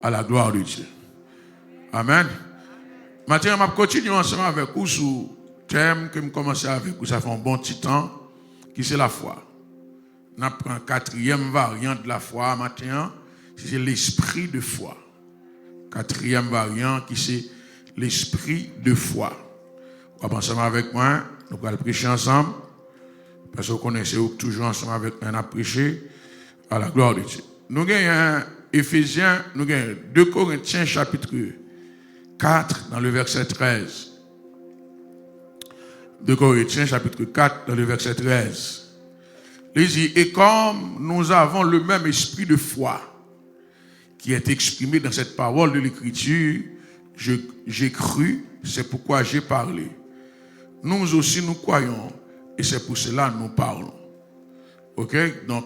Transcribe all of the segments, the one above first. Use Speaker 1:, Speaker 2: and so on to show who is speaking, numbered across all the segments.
Speaker 1: à la gloire de Dieu. Amen. Maintenant, je vais continuer ensemble avec vous sur le thème que je commence avec vous. Ça fait un bon petit temps, qui c'est la foi. On apprend la quatrième variante de la foi maintenant, c'est l'esprit de foi. Quatrième variante qui c'est l'esprit de foi. On va ensemble avec moi, nous allons prêcher ensemble. Parce que vous connaissez toujours ensemble avec un à prêcher à la gloire de Dieu. Nous avons Éphésiens, nous avons 2 Corinthiens chapitre 4 dans le verset 13. 2 Corinthiens chapitre 4 dans le verset 13. Il dit, et comme nous avons le même esprit de foi qui est exprimé dans cette parole de l'Écriture, j'ai cru, c'est pourquoi j'ai parlé. Nous aussi nous croyons et c'est pour cela que nous parlons. Ok? Donc,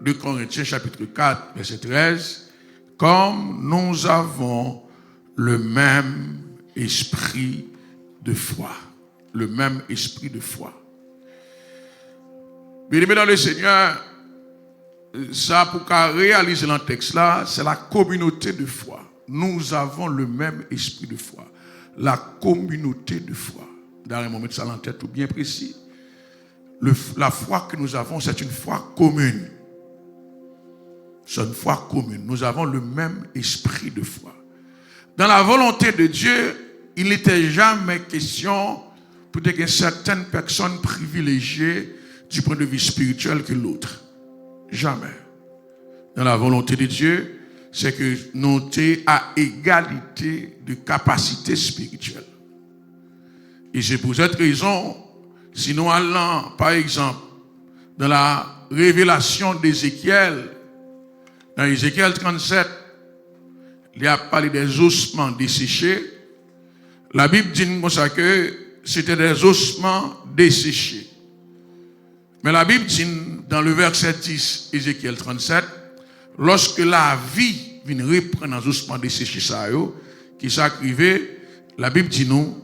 Speaker 1: 2 Corinthiens chapitre 4 verset 13. Comme nous avons le même esprit de foi. Le même esprit de foi. Bien-aimés dans le Seigneur, ça pour réaliser le texte là, c'est la communauté de foi. Nous avons le même esprit de foi. La communauté de foi. Dans un moment, ça l'en tête tout bien précis. La foi que nous avons, c'est une foi commune. C'est une foi commune. Nous avons le même esprit de foi. Dans la volonté de Dieu, il n'était jamais question pour que certaines personnes privilégiées du point de vue spirituel que l'autre. Jamais. Dans la volonté de Dieu, c'est que nous sommes à égalité de capacité spirituelle. Et c'est pour cette raison, si nous allons, par exemple, dans la révélation d'Ézéchiel, dans Ézéchiel 37, il y a parlé des ossements desséchés. La Bible dit comme ça que c'était des ossements desséchés. Mais la Bible dit dans le verset 10, Ézéchiel 37, lorsque la vie vient reprendre les ossements desséchés, qui s'acrivait, la Bible dit nous,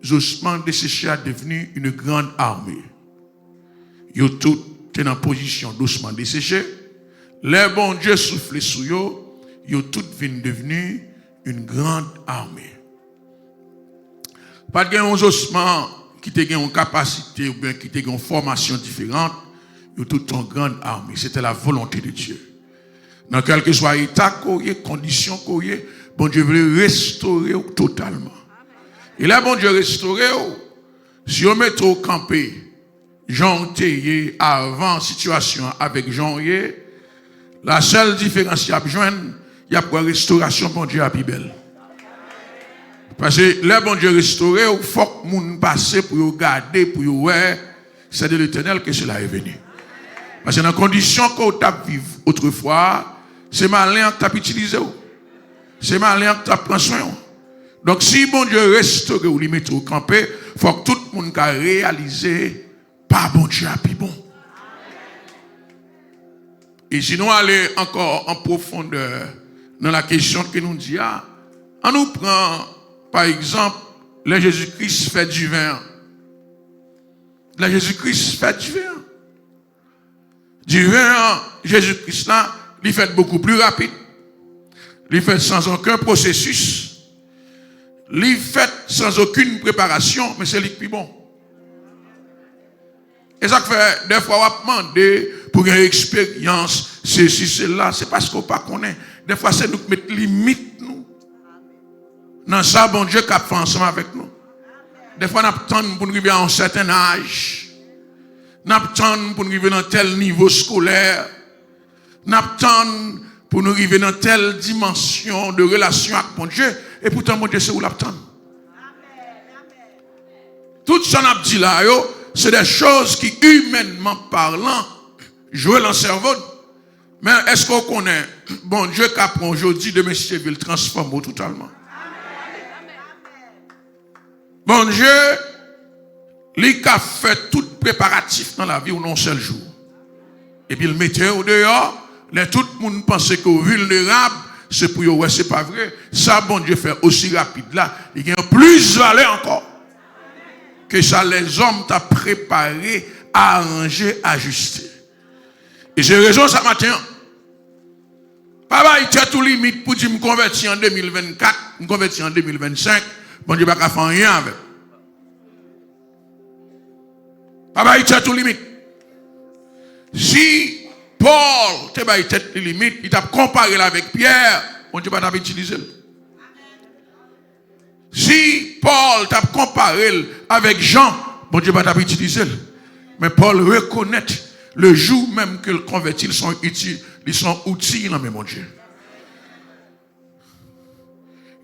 Speaker 1: les ossements desséchés a devenu une grande armée. Ils sont tous en position d'ossements desséchés. Les bons Dieu soufflent sur eux, ils sont tous devenus une grande armée. Pas de ossements qui ont une capacité ou bien qui ont une formation différente, ils sont tous en grande armée. C'était la volonté de Dieu. Dans quel que soit l'état, condition, bon Dieu veut restaurer totalement. Et là, bon Dieu restaurer, si on met au campé, Jean Théier avant situation avec Jean Yé, la seule différence qu'il y a besoin, il y a pour la restauration, bon Dieu, à plus belle. Parce que là, bon Dieu restauré, il faut que les gens passent pour regarder, pour voir, c'est de l'Éternel que cela est venu. Parce que dans les conditions qu'on a vécues autrefois, c'est malin que tu as utilisé. C'est malin que tu as pris soin. Donc, si bon Dieu restaure ou lui met au campé, il faut que tout le monde réalise, pas bon Dieu à plus bon. Et si nous allons encore en profondeur dans la question que nous disons, on nous prend, par exemple, le Jésus-Christ fait du vin. Le Jésus-Christ fait du vin. Du vin, Jésus-Christ là, il fait beaucoup plus rapide. Il fait sans aucun processus. Il fait sans aucune préparation, mais c'est lui qui est bon. Et ça fait, des fois, on va demander pour une expérience, ceci, cela, c'est parce qu'on ne connaît pas. Des fois, c'est nous qui mettons limite, nous. Dans ça, bon Dieu qui a fait ensemble avec nous. Des fois, on attend pour nous arriver à un certain âge. On attend pour nous arriver dans tel niveau scolaire. On attend pour nous arriver dans telle dimension de relation avec mon Dieu. Et pourtant, mon Dieu, c'est où l'attendre. Tout ça, on a dit là, c'est des choses qui, humainement parlant, jouent dans le cerveau. Mais est-ce qu'on connaît, bon Dieu, qu'après aujourd'hui, demain, si veut le transformer totalement. Bon Dieu, lui qui a fait tout préparatif dans la vie ou non seul jour. Et puis il mettait au dehors, là, tout le monde pensait que vulnérable, c'est pour eux, ouais, c'est pas vrai. Ça, bon Dieu fait aussi rapide là, il y a plus valeur encore. Que ça, les hommes t'ont préparé, arrangé, ajusté. Et j'ai raison ça matin. Papa, il tient tout limite pour dire me convertir en 2024, me convertir en 2025. Bon Dieu, pas qu'à faire rien avec. Papa, il tient tout limite. Si Paul, tu as tête limite, il t'a comparé avec Pierre, bon Dieu, pas t'a utilisé. Si Paul t'a comparé avec Jean, bon Dieu, pas t'a utilisé. Mais Paul reconnaît le jour même que le converti, ils sont outils dans mon Dieu.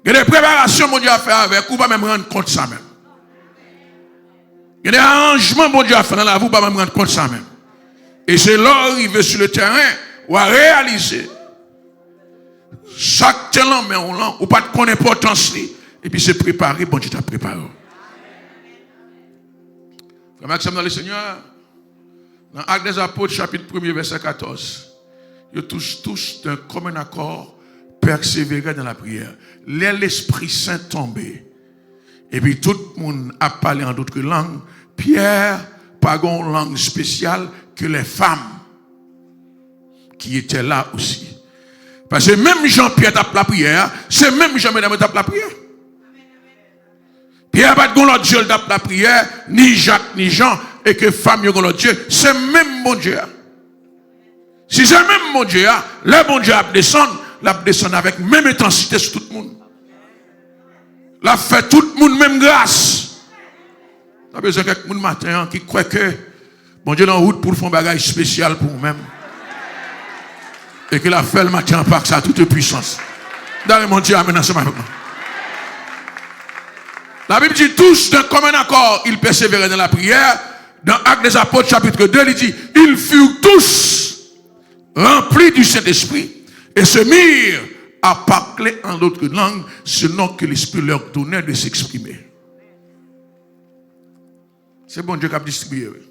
Speaker 1: Il y a des préparations, mon Dieu, à faire avec vous, pas même rendre compte de ça même. Il y a des arrangements, mon Dieu, à faire dans la vie, pas même rendre compte de ça même. Et c'est là, arrivé sur le terrain, ou à réaliser chaque talent, mais on l'a, ou pas de connaître l'importance, et puis c'est préparé, bon Dieu t'a préparé. Frère Maxime dans le Seigneur, dans Actes des Apôtres, chapitre 1er, verset 14, ils tous d'un commun accord persévéraient dans la prière. L'Esprit Saint tombé. Et puis tout le monde a parlé en d'autres langues. Pierre, pas une langue spéciale que les femmes qui étaient là aussi. Parce que même Jean-Pierre tape la prière, c'est même Jean-Mesdames tape la prière. Pierre pas de l'autre Dieu tape la prière, ni Jacques, ni Jean, et que femme yon l'autre Dieu, c'est même mon Dieu. Si c'est même mon Dieu, le bon Dieu la descend avec même intensité sur tout le monde. La fait tout le monde même grâce. Il y a besoin de quelqu'un matin qui croit que bon Dieu est en route pour faire un bagage spécial pour nous-mêmes. Et qu'il a fait le matin par sa toute puissance. Dans mon Dieu, amen, ensemble avec moi. La Bible dit tous d'un commun accord, ils persévéraient dans la prière. Dans Actes des Apôtres, chapitre 2, il dit, ils furent tous remplis du Saint-Esprit et se mirent à parler en d'autres langues selon que l'Esprit leur donnait de s'exprimer. C'est bon Dieu qui a distribué.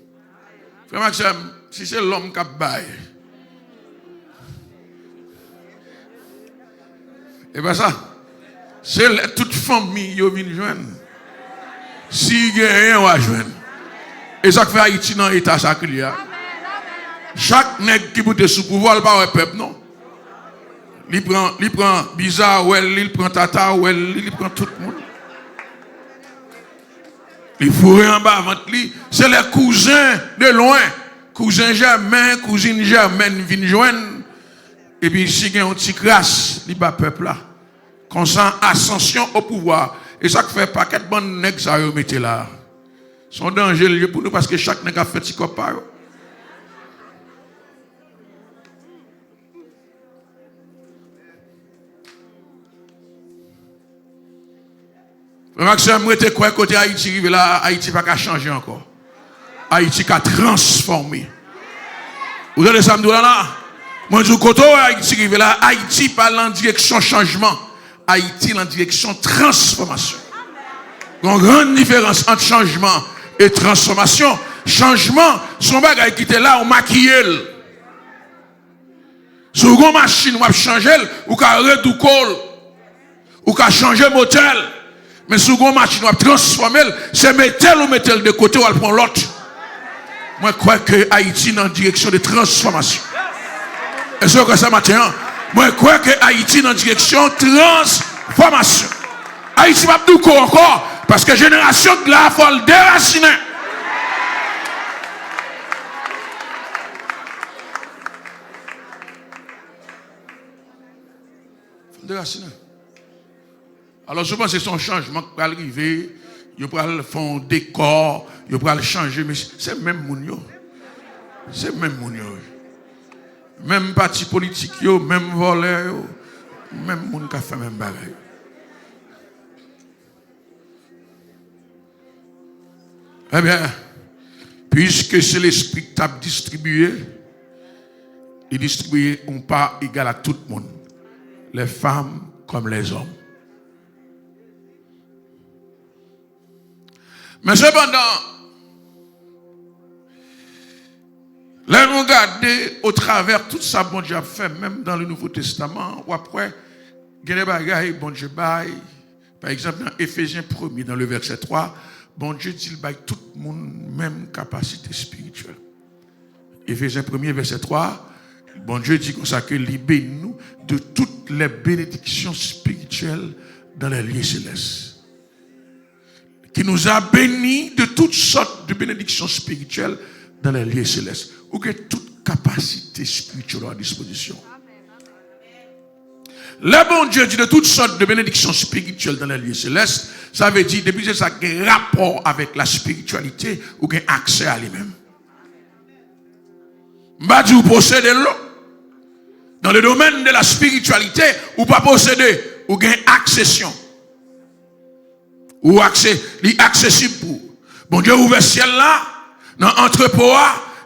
Speaker 1: Frère Maxime, si c'est l'homme qui a baillé, et bien ça, c'est toute famille qui vient joindre. Si il y a rien, on va joindre. Et ça fait Haïti dans l'état sacré. Chaque nègre qui boute sous pouvoir, il pas un peuple, non. Il prend bizarre, il prend tata, il prend tout le monde. Il fourré en bas avant lui. C'est les cousins de loin. Cousin Germain, cousine Germaine viennent joindre. Et puis, si il y a un petit crasse, il bat peuple là. Consent ascension au pouvoir. Et ça fait pas quatre bonnes nègres ça mettre là. Son danger pour nous parce que chaque nègre a fait petit copain. Maxime, moi, tu crois que côté Haïti arrive là, Haïti va pas changer encore. Haïti va transformer. Vous avez ça, là? Moi, je dis, côté Haïti arrive là, Haïti parle en direction changement. Haïti en direction transformation. Il y a une grande différence entre changement et transformation. Changement, son bagage qui était là, on maquille. Sur une machine, on va changer, ou qu'on réduire, ou qu'on changer le motel. Mais si vous avez une machine, vous transformer, c'est mettre ou mettre de côté ou prendre l'autre. Moi, je crois que Haïti est en direction de transformation. Est-ce que ça matin? Moi, je crois que Haïti est en direction de transformation. Haïti va tout encore, parce que la génération de la faut le déraciner. Il faut le déraciner. Alors, je pense que c'est son changement qui va arriver. Il va faire un décor, il va changer, mais c'est même moun. C'est même moun. Même parti politique, même voleur, même moun qui a fait même bagaille. Eh bien, puisque c'est l'esprit qui t'a distribué, il distribue un pas égal à tout le monde, les femmes comme les hommes. Mais cependant, là, nous regardons au travers tout ça, bon Dieu a fait, même dans le Nouveau Testament, ou après, il y a des bagailles, bon Dieu baille. Par exemple, dans Éphésiens 1er, dans le verset 3, bon Dieu dit, il baille tout le monde, même capacité spirituelle. Éphésiens 1er, verset 3, Bon Dieu dit comme ça que libère nous de toutes les bénédictions spirituelles dans les lieux célestes. Qui nous a bénis de toutes sortes de bénédictions spirituelles dans les lieux célestes. Ou que toute capacité spirituelle à disposition. Le bon Dieu dit de toutes sortes de bénédictions spirituelles dans les lieux célestes. Ça veut dire, depuis que ça a un rapport avec la spiritualité ou un accès à lui-même. M'a dit, vous possédez l'eau. Dans le domaine de la spiritualité, ou pas posséder, ou gain accession. Ou accès, accessible pour. Bon Dieu ouvre le ciel là, dans l'entrepôt,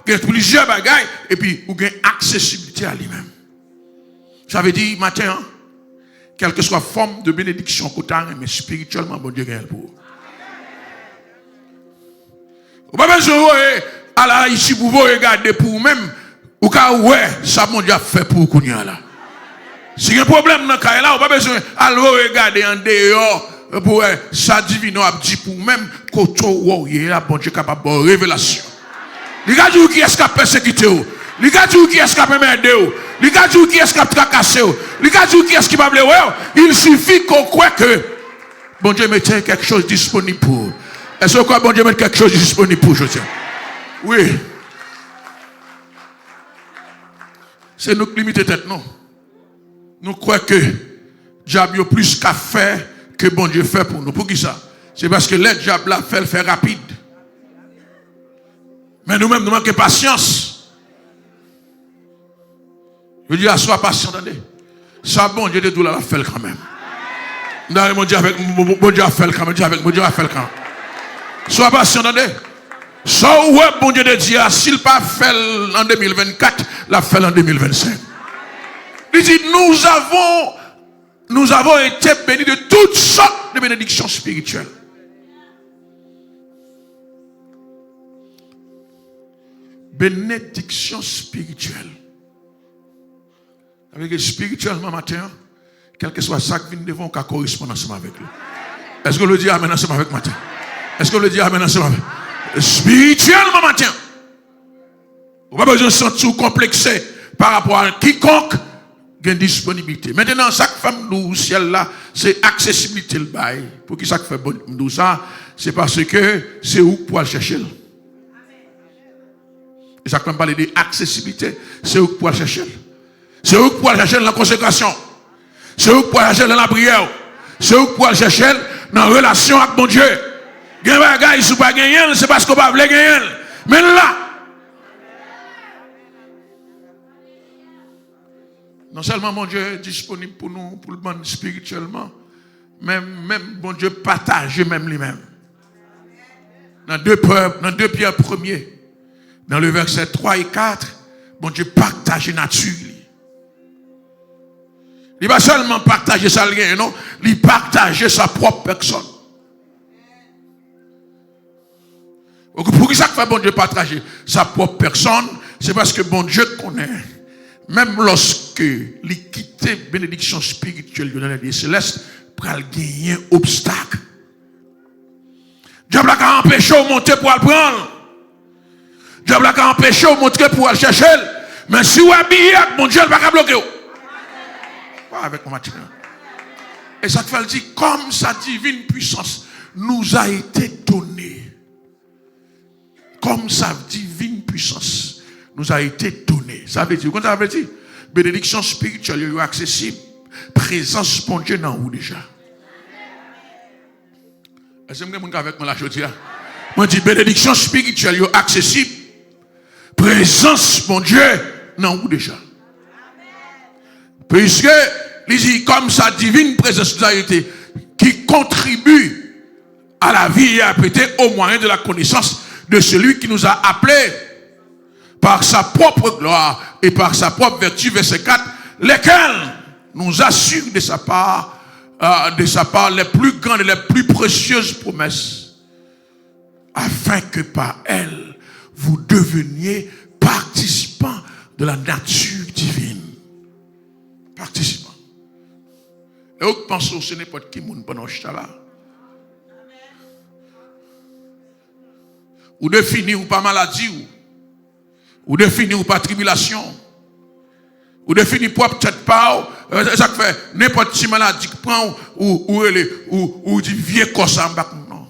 Speaker 1: il y a plusieurs bagailles, et puis ou gain accessibilité à lui-même. Ça veut dire, matin, quelle que soit forme de bénédiction qu'on a, mais spirituellement, bon Dieu gagne pour. Vous n'avez pas besoin à la ici pour vous regarder pour vous-même. Ou ka ouais, ça mon Dieu a fait pour vous là. Si il y a un problème dans le cas là, vous n'avez pas besoin de regarder en dehors pour ça divin a dit pour vous-même que wow, il y a bon Dieu capable de révélation. Les gars qui est-ce qui a persécuté vous? Les gars qui est-ce qui a perdu vous? Les gars qui est-ce qui a tracassé vous? Les gars qui est-ce qui va blé il suffit qu'on croit que bon Dieu mette quelque chose disponible pour vous. Est-ce que bon Dieu mette quelque chose disponible pour vous? Oui. C'est nous qui limitons tête, non. Nous croyons que diable a plus qu'à faire que bon Dieu fait pour nous. Pour qui ça? C'est parce que le diable a fait le faire rapide. Mais nous-mêmes, nous manquons de patience. Je dis, sois patient, attendez. Ça, bon Dieu de tout là, l'a fait quand même. Non, mon Dieu a fait quand même. Mon Dieu a fait quand même. Sois patient, attendez. So, ouais, bon Dieu de Dieu, s'il pas fait en 2024, l'a fait en 2025. Il dit, nous avons été bénis de toutes sortes de bénédictions spirituelles. Bénédiction spirituelle. Avec spirituellement matin, quel que soit ça qui vient devant, qu'on correspond ensemble avec lui. Est-ce que le dit amen ensemble avec matin? Est-ce que le dit amen ensemble avec spirituellement matin? Vous n'avez pas besoin de se sentir complexé par rapport à quiconque qui a disponibilité. Maintenant, chaque femme au ciel là, c'est accessibilité le bail. Pour qui ça fait bon ça? C'est parce que c'est où pour aller chercher. Et ça quand parler d'accessibilité, c'est où pour aller chercher. C'est où pour aller chercher dans la consécration. C'est où pour aller chercher dans la prière. C'est où pour aller chercher dans la relation avec mon Dieu. Gen bagay sou pas gagner, c'est parce qu'on pas veut gagner. Mais là, non seulement mon Dieu est disponible pour nous, pour le monde spirituellement, même bon Dieu partage même lui-même. Dans 2 Pierre 1er, dans le verset 3 et 4, bon Dieu partage nature. Il va seulement partager sa lien, non? Il partage sa propre personne. Pour qui ça fait bon Dieu partager sa propre personne? C'est parce que bon Dieu connaît. Même lorsque il quitte bénédiction spirituelle dans les lieux célestes, pour gagner un obstacle. Diable a empêché de monter pour le prendre. Diable a empêché de monter pour le chercher. Mais si vous habillez, mon Dieu, il ne va pas bloquer. Pas avec mon matin. Et ça fait dire, comme sa divine puissance nous a été donnée. Comme sa divine puissance nous a été donnée. Ça veut dire, quand ça veut dire, bénédiction spirituelle est accessible. Présence de Dieu dans vous déjà. Est-ce que vous avez avec moi la chose? Moi, je dis, bénédiction spirituelle est accessible. Présence de Dieu dans vous déjà. Puisque, il dit, comme sa divine présence nous a été, qui contribue à la vie et à péter au moyen de la connaissance de celui qui nous a appelés par sa propre gloire et par sa propre vertu, verset 4, lesquels nous assurent de sa part les plus grandes et les plus précieuses promesses, afin que par elles, vous deveniez participants de la nature divine. Participants. Et vous pensez que ce n'est pas qui moun pendant ce là. Ou définir ou pas maladie, ou définir ou pas tribulation, Ou définit propre tête pas, ça fait n'importe qui maladie qui prend ou dit vieux corps en bas. Non.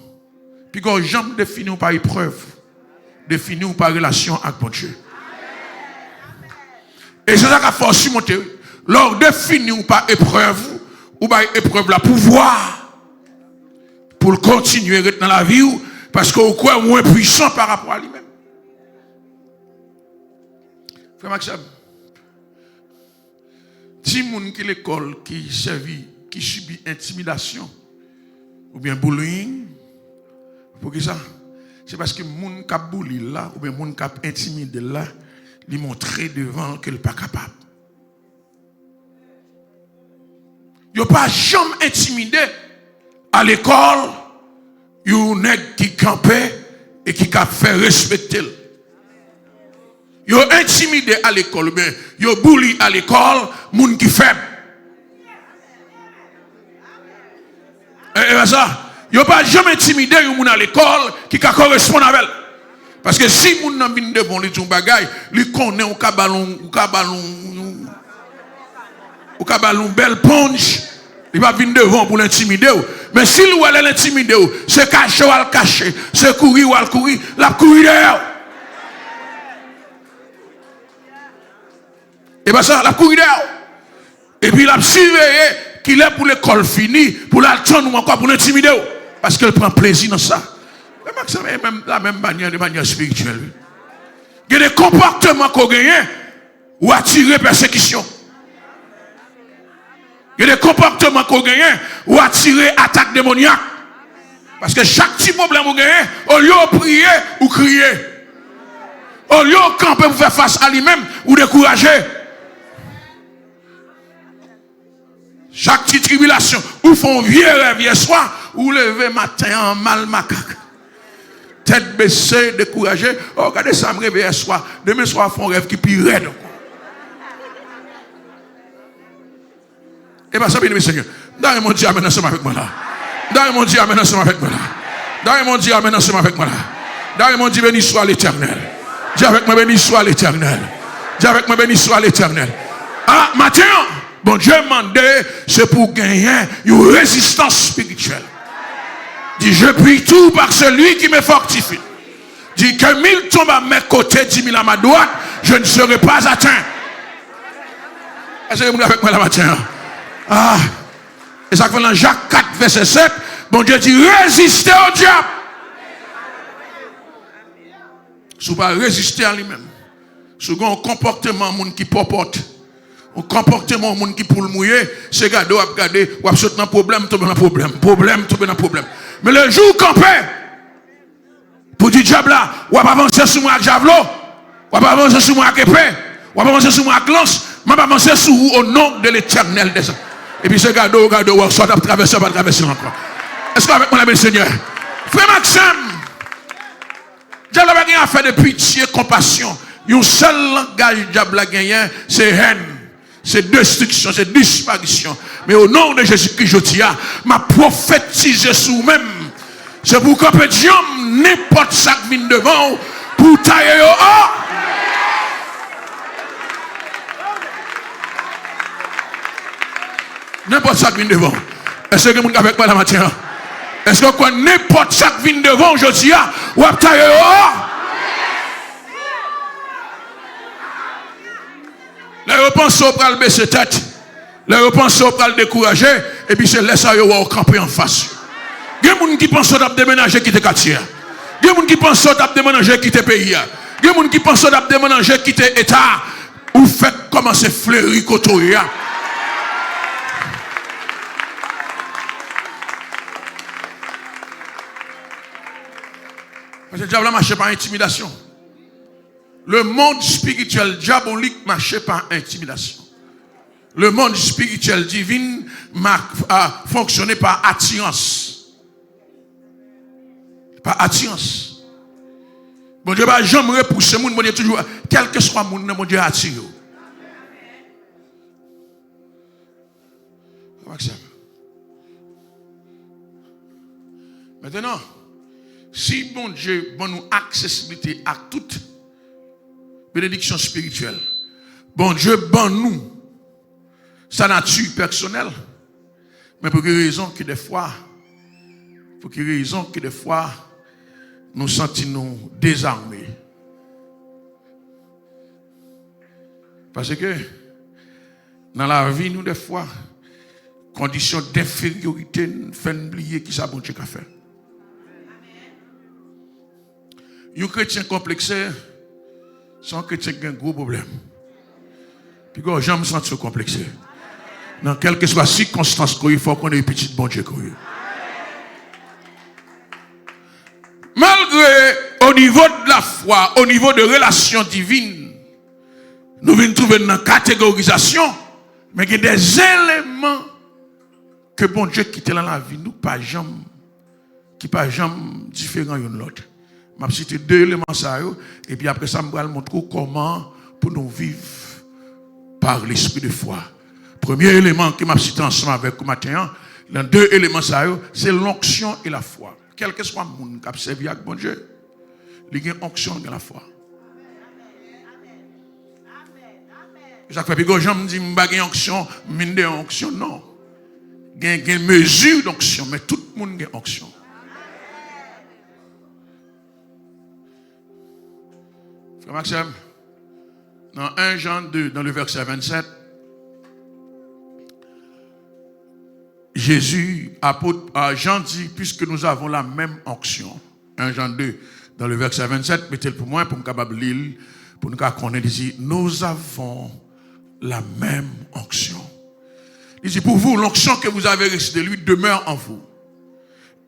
Speaker 1: Puis quand jamais défini par épreuve, défini par relation avec mon Dieu. Et c'est ça qui a forcé monter. Lors défini par épreuve, ou par épreuve la pouvoir pour continuer dans la vie, parce qu'on croit moins puissant par rapport à lui-même. Frère Maxime, si moun qui l'école qui servit, qui subit intimidation ou bien bullying, pour qui ça? C'est parce que moun qui bully là ou bien moun qui intimidé là, lui montrer devant qu'il n'est pas capable. Il n'y a pas jamais intimidé à l'école, il y a un nègre qui campait et qui a fait respecter. Yo intimidé à l'école, ben yo bully à l'école, moun qui faible. Et ça, yo pas jamais intimidé yon moun à l'école qui correspond avec elle. Parce que si moun nan vinn devant li ton bagay, li connaît ou ka ballon belle punch, il va venir devant pour l'intimider. Mais si lui elle l'intimider, c'est cacher ou al cacher, c'est courir ou al courir, la courir derrière. Et bien ça, la courir et puis la surveiller qu'il est pour l'école finie, pour l'attendre ou encore pour l'intimider. Parce qu'elle prend plaisir dans ça. C'est la même manière, de manière spirituelle. Il y a des comportements qu'on gagne ou attirer persécution. Il y a des comportements qu'on gagne ou attirer attaque démoniaque. Parce que chaque petit problème qu'on gagne, au lieu de prier ou crier, au lieu de camper pour faire face à lui-même ou décourager. Chaque petite tribulation, ou font vieux rêve hier soir, ou lever matin en mal macaque. Tête baissée, découragé. Oh, regardez ça, me réveille hier soir. Demain soir, font rêve qui pire raide. Et bien, ça, bien, Seigneur. Dans mon Dieu, amène ensemble avec moi là. Dans mon Dieu, amène ensemble avec moi là. Dans mon Dieu, amène ensemble avec moi là. Dans mon Dieu, béni soit l'Éternel. Dis avec moi, béni soit l'Éternel. Dis avec moi, béni soit l'Éternel. Ah, matin, bon Dieu m'a demandé, c'est pour gagner une résistance spirituelle. Dis, je prie tout par celui qui me fortifie. Dis que 1000 tombent à mes côtés, 10 000 à ma droite, je ne serai pas atteint. Est-ce que vous êtes avec moi la matin? Ah, et ça fait dans Jacques 4, verset 7, bon Dieu dit, résistez au diable. Si vous ne pas résister à lui-même, si vous avez un comportement qui popote, un comportement qui pour le mouiller, c'est garder, ou à sauter dans problème, tomber dans problème, tomber dans problème. Mais le jour campé, pour dire diable là, ou à avancer sur moi avec javelot, ou à avancer sur moi avec épée, ou à avancer sur moi avec lance, je vais avancer sur vous au nom de l'Éternel des hommes. Et puis c'est garder, ou soit à traverser, pas traverser encore. Est-ce qu'avec mon ami Seigneur? Frère Maxime, diable a gagné à faire de pitié, compassion. Un seul langage diable a gagné, c'est haine. C'est destruction, c'est disparition. Mais au nom de Jésus-Christ, je dis, m'a prophétisé sur vous-même. C'est pour qu'on peut dire n'importe ça qui vient devant pour tailler au haut. N'importe ça qui vient devant. Est-ce que vous êtes avec moi la matière? Est-ce que quoi n'importe ça qui vient devant, je dis, ou à tailler au haut? Les repensants pour le baisser tête, les repensants pour le décourager, et puis c'est laisser au camper en face. Il y a des gens qui pensent à déménager quitter quartier. Il y a des gens qui pensent à déménager quitter pays. Il y a des gens qui pensent à déménager quitter État. Ou faites commencer fleurir côté. Parce que le diable marche par intimidation. Le monde spirituel diabolique marche par intimidation. Le monde spirituel divin a fonctionné par attirance. Par attirance. Bon Dieu va jamais repousser mon Dieu toujours, quel que soit mon mon Dieu attire. Maintenant, si bon Dieu bon nous accessibilité à toute bénédiction spirituelle, Bon Dieu, ban nous sa nature personnelle. Mais pour quelle raison que des fois, nous sentons désarmés. Parce que dans la vie, nous, des fois, conditions d'infériorité nous font oublier qui ça bon Dieu a fait. Un chrétien complexé, c'est un chrétien qui a un gros problème. Puis quand j'aime sentir complexé. Dans quelle que soit la circonstance, il faut qu'on ait une petite bon Dieu. Malgré au niveau de la foi, au niveau de relations divines, nous venons trouver dans la catégorisation, mais il y a des éléments que bon Dieu quitte dans la vie, nous pas jamais, qui pas jamais différents l'un de l'autre. Je vais citer 2 éléments ça, et puis après ça, je vais vous montrer comment pour nous vivre par l'esprit de foi. Premier élément que je vais citer ensemble avec vous matin, les 2 éléments ça, c'est l'onction et la foi. Quel que soit le monde qui a servi avec bon Dieu, il y a une onction et la foi. Ça fait que j'aime dire que onction, mine de onction, non. Il y a une mesure d'onction, mais tout le monde a une onction. Frère Maxime, dans 1 Jean 2, dans le verset 27, Jean dit, puisque nous avons la même onction, 1 Jean 2, dans le verset 27, mettez-le pour moi, pour nous capable lire, pour nous connaître, ici, nous avons la même onction. Il dit, pour vous, l'onction que vous avez reçue de lui demeure en vous.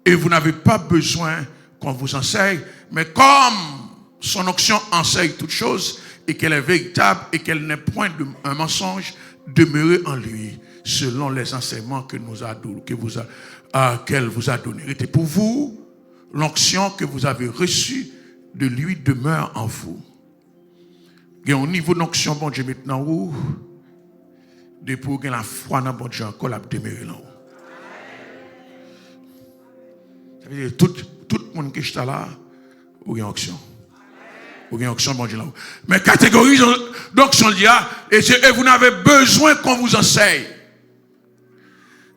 Speaker 1: Et vous n'avez pas besoin qu'on vous enseigne, mais comme son onction enseigne toutes choses, et qu'elle est véritable, et qu'elle n'est point un mensonge, demeurez en lui, selon les enseignements qu'elle vous a donné. Et pour vous, l'onction que vous avez reçue de lui demeure en vous. Il y a un niveau d'onction, bon Dieu, maintenant où, depuis que la foi dans bon Dieu encore, la demeure là-haut. Ça veut dire tout le monde qui est là, ou il y a onction. Ou il y a onction, bon Dieu là-haut. Mais catégorie d'onction, et vous n'avez besoin qu'on vous enseigne.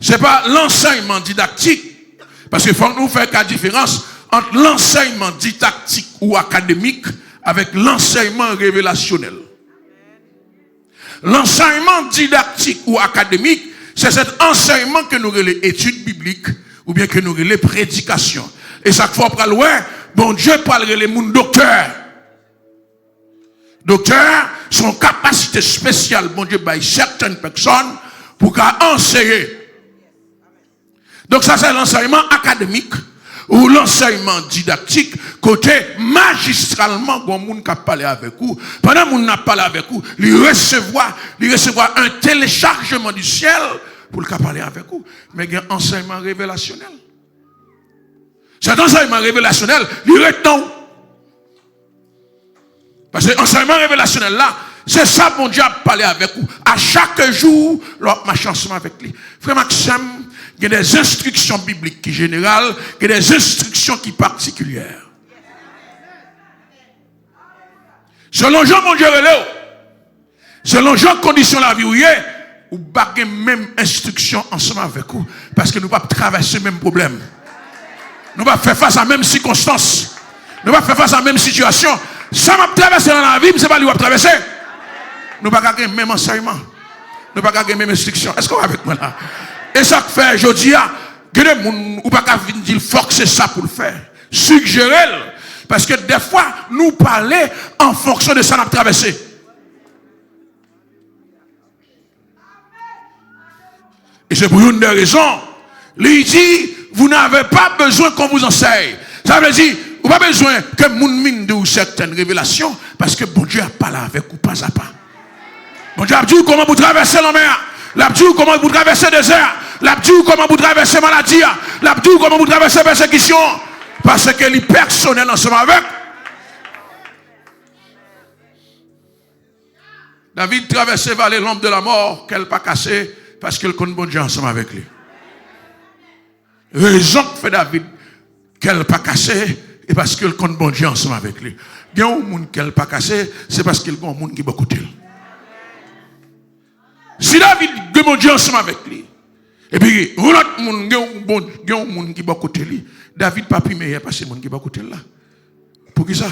Speaker 1: Ce n'est pas l'enseignement didactique, parce qu'il faut nous faire la différence entre l'enseignement didactique ou académique avec l'enseignement révélationnel. L'enseignement didactique ou académique, c'est cet enseignement que nous relèvons études bibliques ou bien que nous relèvons prédication. Et chaque fois qu'on loin, bon Dieu parle les gens docteurs. Docteurs sont capacité spéciale, bon Dieu, by certaines personnes pour enseigner. Donc ça c'est l'enseignement académique ou l'enseignement didactique, côté magistralement, bon monde qui a parlé avec vous. Pendant que vous avez parlé avec vous, il recevoir un téléchargement du ciel pour le parler avec vous. Mais il y a un enseignement révélationnel. Cet enseignement révélationnel, il retient. Parce que l'enseignement révélationnel là, c'est ça mon Dieu a parlé avec vous. À chaque jour, l'autre marche ensemble avec lui. Frère Maxime, il y a des instructions bibliques qui générales, il y a des instructions qui particulières. Selon Jean, mon Dieu, selon Jean, condition la vie où il est, ou baguez même instruction ensemble avec vous. Parce que nous ne pouvons pas traverser le même problème. Nous ne pouvons pas faire face à la même circonstance. Nous ne pouvons pas faire face à la même situation. Ça m'a traversé dans la vie, mais ce n'est pas lui qui va traverser. Nous ne pouvons pas garder le même enseignement. Nous ne pouvons pas garder la même instruction. Est-ce qu'on est avec moi là? Et ça que fait, je dis, que les gens ne peuvent pas dire forcer ça pour le faire. Suggérer. Parce que des fois, nous parlons en fonction de ça qu'on a traversé. Et c'est pour une des raisons. Il dit, vous n'avez pas besoin qu'on vous enseigne. Ça veut dire, vous n'avez pas besoin que vous mine de certaines révélations, parce que bon Dieu a parlé avec vous pas à pas. Bon Dieu a dit comment vous traversez la mer. L'a dit comment vous traversez le désert. L'a dit comment vous traversez maladie. L'a dit comment vous traversez persécution. Parce que les personnels ensemble avec. David traversait vallée l'ombre de la mort, qu'elle pas cassée, parce qu'il connaît bon Dieu ensemble avec lui. Raison que fait David qu'elle pas cassée, et parce qu'il connaît bon Dieu ensemble avec lui. Il y a un monde qu'elle pas cassée, c'est parce qu'il y a un monde qui est beaucoup de Si David de mon Dieu ensemble avec lui, et puis l'autre monde qui va côté lui, David pas plus meilleur parce que le monde qui va côté là. Pour qui ça?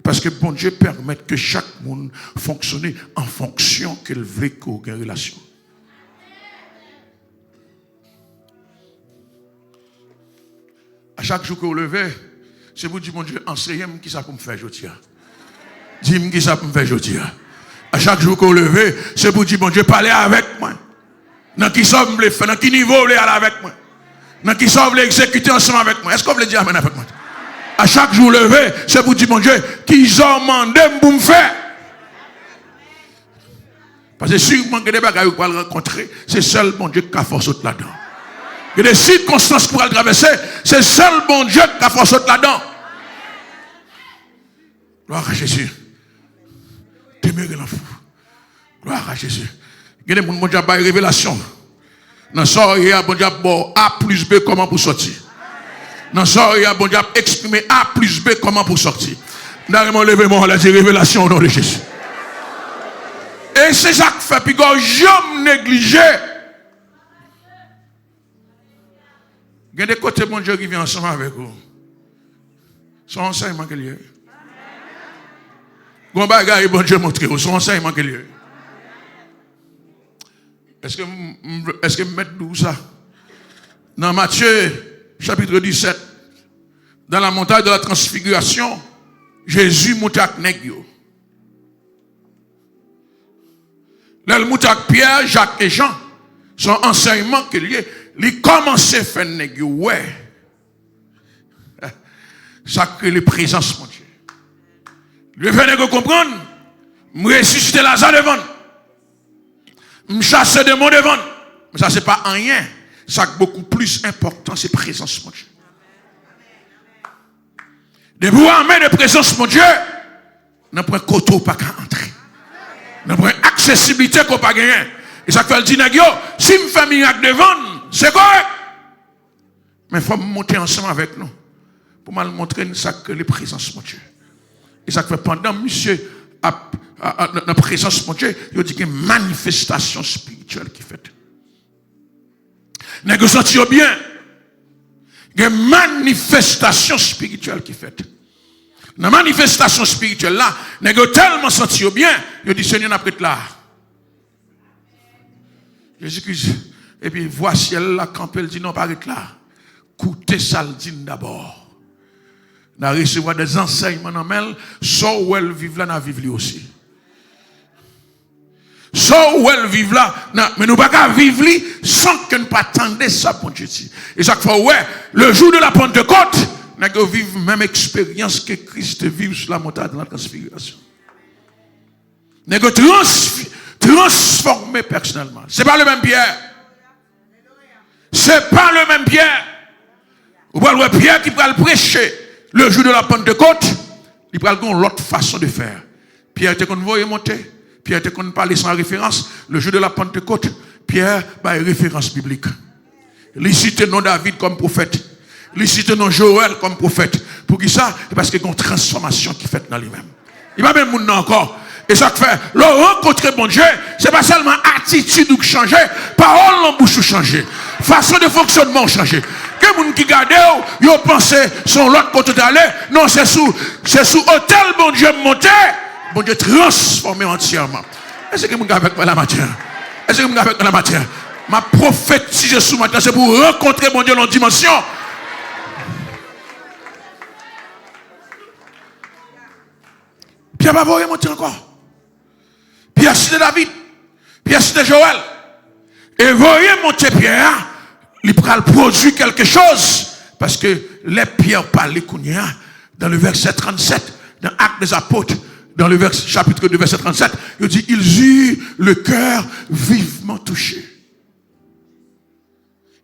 Speaker 1: Parce que bon Dieu permet que chaque monde fonctionne en fonction qu'il veut qu'on ait une relation. À chaque jour que vous levez, c'est vous dire, mon Dieu, enseignez-moi qui ça pour me faire aujourd'hui. Dis-moi qui ça pour me faire aujourd'hui. À chaque jour que vous levez, c'est pour dire, mon Dieu, parlez avec moi. Dans qui ça vous voulez faire, dans qui niveau vous voulez aller avec moi. Dans qui ça vous voulez exécuter ensemble avec moi. Est-ce que vous voulez dire amen avec moi? À chaque jour levé, c'est pour dire, mon Dieu, qu'ils ont demandé pour me faire. Parce que sûrement que des bagages que vous allez rencontrer, c'est seul mon Dieu qui a force là-dedans. Il y a des circonstances pour le traverser, c'est seul bon Dieu qui a force là-dedans. Gloire à Jésus. Demeurez l'enfant. Gloire à Jésus. Il y a des gens qui ont une révélation. Dans ça, il y a bon Dieu A plus B comment pour sortir. Dans ça, il y a bon Dieu exprimer A plus B comment pour sortir. Dans mon lèvement, on a dit révélation au nom de Jésus. Et c'est ça qui fait, puis quand je négligé. Il y a des côtés bon Dieu qui viennent ensemble avec vous. Son enseignement qu'il y a. Bon bagaille bon Dieu montre vous, son enseignement qu'il y a. Est-ce que vous mettez d'où ça? Dans Matthieu, chapitre 17, dans la montagne de la transfiguration, Jésus monte avec Nègre. Là, il monte avec Pierre, Jacques et Jean. Son enseignement qu'il y a. Il commence à faire nègre, ouais. Ça crée les présences, mon Dieu. Le fait nègre comprendre, me ressusciter Lazare devant. Me chasser de mon devant. Mais ça, c'est pas rien. Ça qui est beaucoup plus important, c'est présence, mon Dieu. De vous amener de présence, mon Dieu, n'a pas un coteau pas qu'à entrer. N'a pas une accessibilité qu'on pas gagner. Et ça fait le dire, si me fait miracle devant, c'est correct. Mais il faut monter ensemble avec nous. Pour me montrer ça que les présences, mon Dieu. Et ça fait pendant, monsieur, la présence, mon Dieu, il dit qu'il y a une manifestation spirituelle qui fait. N'est-ce que vous bien? Il y a une manifestation spirituelle qui fait. Dans la manifestation spirituelle là, n'est-ce que tellement senti bien, il dit Seigneur, n'a pas là. Jésus-Christ. Et puis, voici elle là, quand elle dit non, pas là. Coutez Saldine d'abord. Nous recevons des enseignements dans elle, soit où elle vive là, nous vivons aussi. Soit où elle vive là, mais nous ne pouvons pas vivre là sans que nous ne pas attendre ça pour Dieu. Et chaque fois, ouais, le jour de la Pentecôte, nous devons vivre la même expérience que Christ vit sur la montagne de la transfiguration. Nous devons transformer personnellement. Ce n'est pas le même Pierre. C'est pas le même Pierre. Vous voyez le Pierre qui va le prêcher le jour de la Pentecôte, il va avoir l'autre façon de faire. Pierre était qu'on voyait monter, Pierre était qu'on parlait sans référence. Le jour de la Pentecôte, Pierre a une référence biblique. Il cite non David comme prophète. Il cite non Joël comme prophète. Pour qui ça? Parce qu'il y a une transformation qui fait dans lui-même. Il va même monde encore. Et ça fait, le rencontrer bon Dieu, c'est pas seulement attitude qui change, parole en bouche change, façon de fonctionnement change. Que les gens qui regardent, ils pensent sur l'autre côté d'aller, non, c'est sous hôtel bon Dieu monté, bon Dieu transformé entièrement. Est-ce que vous avez avec moi la matière? Est-ce que vous avez avec moi la matière? Ma prophétise sous matin, c'est pour rencontrer mon Dieu dans la dimension. Pierre va voir monter encore. Pierre cité David, Pierre cité Joël. Et voyez monter Pierre, il va produire quelque chose. Parce que les Pierre parlaient dans le verset 37, dans Actes des Apôtres, dans le chapitre 2, verset 37, il dit, ils eurent le cœur vivement touché.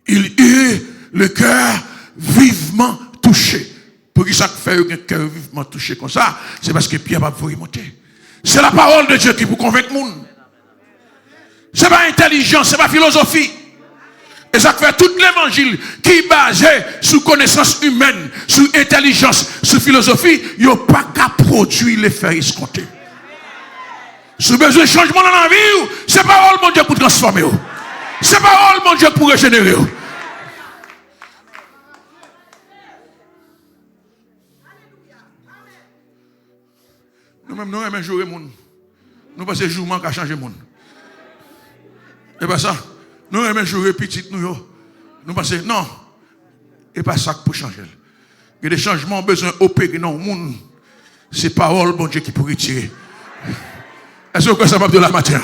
Speaker 1: Ils eurent le cœur vivement touché. Pour qui ça fait un cœur vivement touché comme ça? C'est parce que Pierre va vous remonter. C'est la parole de Dieu qui vous convainc le monde. Ce n'est pas intelligence, ce n'est pas philosophie. Et ça fait tout l'évangile qui est basé sur connaissance humaine, sur intelligence, sur philosophie, il n'y a pas qu'à produire l'effet escompté. Si vous avez besoin de changement dans la vie, c'est parole mon Dieu pour transformer. C'est parole mon Dieu pour régénérer. Nous-mêmes, nous aimons jouer le monde. Nous passons le jour à changer le monde. Et pas ça. Nous aimons jouer petit. Nous passons, non. Et pas ça pour changer. Il y a des changements besoin d'opérer dans le monde. C'est parole, bon Dieu, qui peut retirer. Est-ce que ça m'a dit la matière?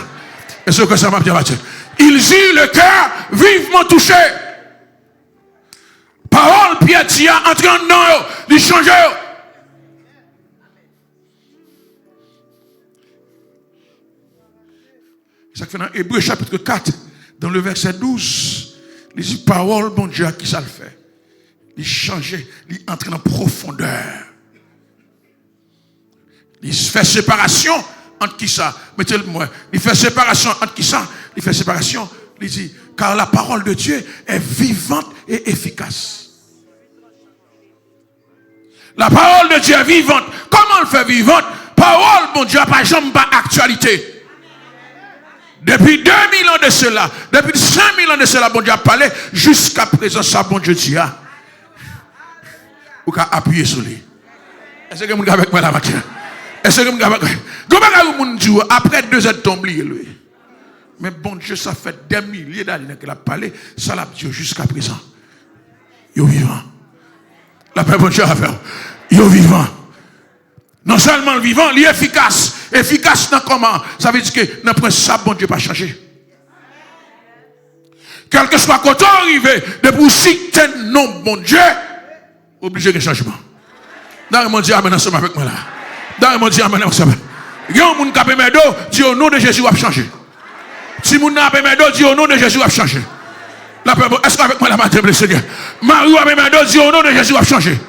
Speaker 1: Est-ce que ça m'a dit la matière? Il dit le cœur vivement touché. Parole, Pierre, tu as entré en dedans, il change. Ça fait dans Hébreux chapitre 4, dans le verset 12, il dit parole, bon Dieu, à qui ça le fait? Il change, il entre en profondeur. Il fait séparation entre qui ça? Mettez-le moi. Il fait séparation entre qui ça? Il fait séparation. Il dit, car la parole de Dieu est vivante et efficace. La parole de Dieu est vivante. Comment elle fait vivante? Parole, bon Dieu, pas jamais pas actualité. Depuis 2000 ans de cela, depuis 5000 ans de cela, bon Dieu a parlé, jusqu'à présent, ça, bon Dieu dit, vous pouvez appuyer sur lui. Est-ce que vous avez avec moi la matière? Est-ce que vous avez avec moi? Après 2 heures de tomber, lui. Mais bon Dieu, ça fait des milliers d'années qu'il a parlé, ça l'a dit jusqu'à présent. Il est vivant. La paix, bon Dieu, a fait. Il est vivant. Non seulement le vivant, il est efficace. Efficace dans comment? Ça veut dire que dans ça, bon Dieu, pas changé. Quel que soit quand on arrive, depuis citer non, bon Dieu, obligé de changement. Dans mon Dieu, amène ensemble avec moi là. Dans mon Dieu, amène ensemble. Il y a un monde qui a permis d'eau, dit au nom de Jésus, va changer. Si mon n'a permis d'eau, dit au nom de Jésus, va changer. Est-ce qu'avec moi la matin, le Seigneur? Marie a permis d'eau, dit au nom de Jésus, va changer.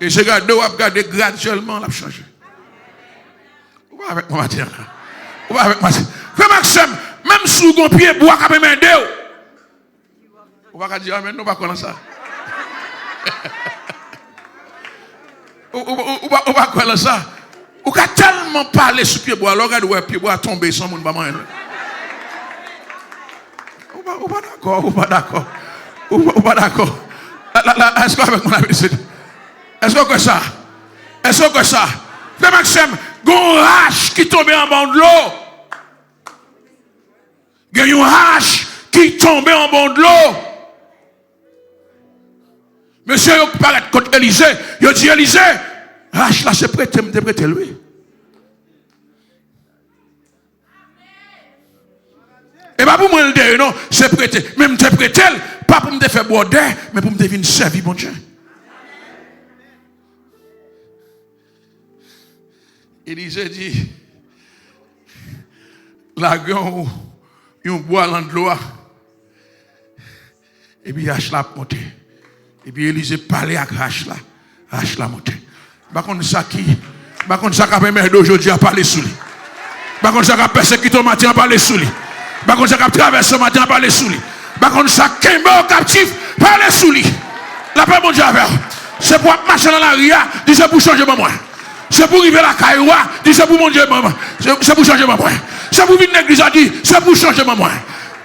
Speaker 1: Et ce gars doit regarder graduellement, l'a changer. Ou pas avec moi matin là? Ou pas avec moi? Frère Maxime, même sous ton pied, bois qu'à permis d'eau. On va dire, amen, nous pas connaître ça. On va connaître ça. On va tellement parler sur pied bois, alors regarde où pied bois tomber sans monde pas manger. On pas d'accord, on pas d'accord. On pas d'accord. Est-ce qu'avec mon ami, est-ce que ça? Est-ce que ça? Frère Maxime, il y a un hache qui tombe en bas de l'eau. Il y a un hache qui tombe en bas de l'eau. Monsieur, il paraît contre Élisée. Il dit Élisée, hache là, c'est prêté, lui. Et pas pour moi le dire, non, c'est prêté. Même te prêté, pas pour me faire boire d'air, mais pour me venir servir, bon Dieu. Élisée dit, la gueule, il boit dans de l'eau. Et puis, hache là monté. Et puis, Élisée parlait avec hache là monté. Par contre, ça qui, par contre, ça qui a permis d'aujourd'hui à parler sous lui. Par contre, ça qui a persécuté au matin à parler sous lui. Par contre, ça qui a traversé au matin à parler sous lui. Par contre, ça qui est mort captif, parler sous lui. La paix, mon Dieu, c'est pour marcher dans la ria, dit c'est pour changer mon moi. C'est pour arriver à la caïwa, dit c'est pour mon Dieu, c'est pour changer mon moi. C'est pour venir à l'église, dit c'est pour changer mon moi.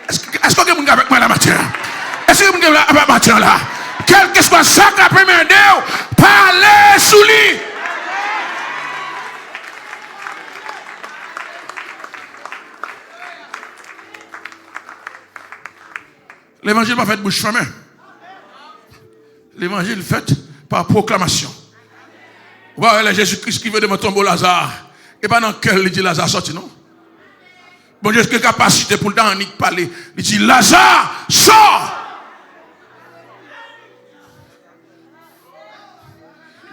Speaker 1: Est-ce que vous avez avec moi la matière? Est-ce que vous avez avec la matière là? Quel que soit ça qui a permis de parler sous lui. L'évangile n'est pas fait bouche fermée. L'évangile est fait par proclamation. Voilà Jésus-Christ qui veut de mon tombeau Lazare. Et pas dans quel il dit Lazare sorti, non? Bon Dieu, quelle capacité pour le temps parler. Il dit Lazare, sort!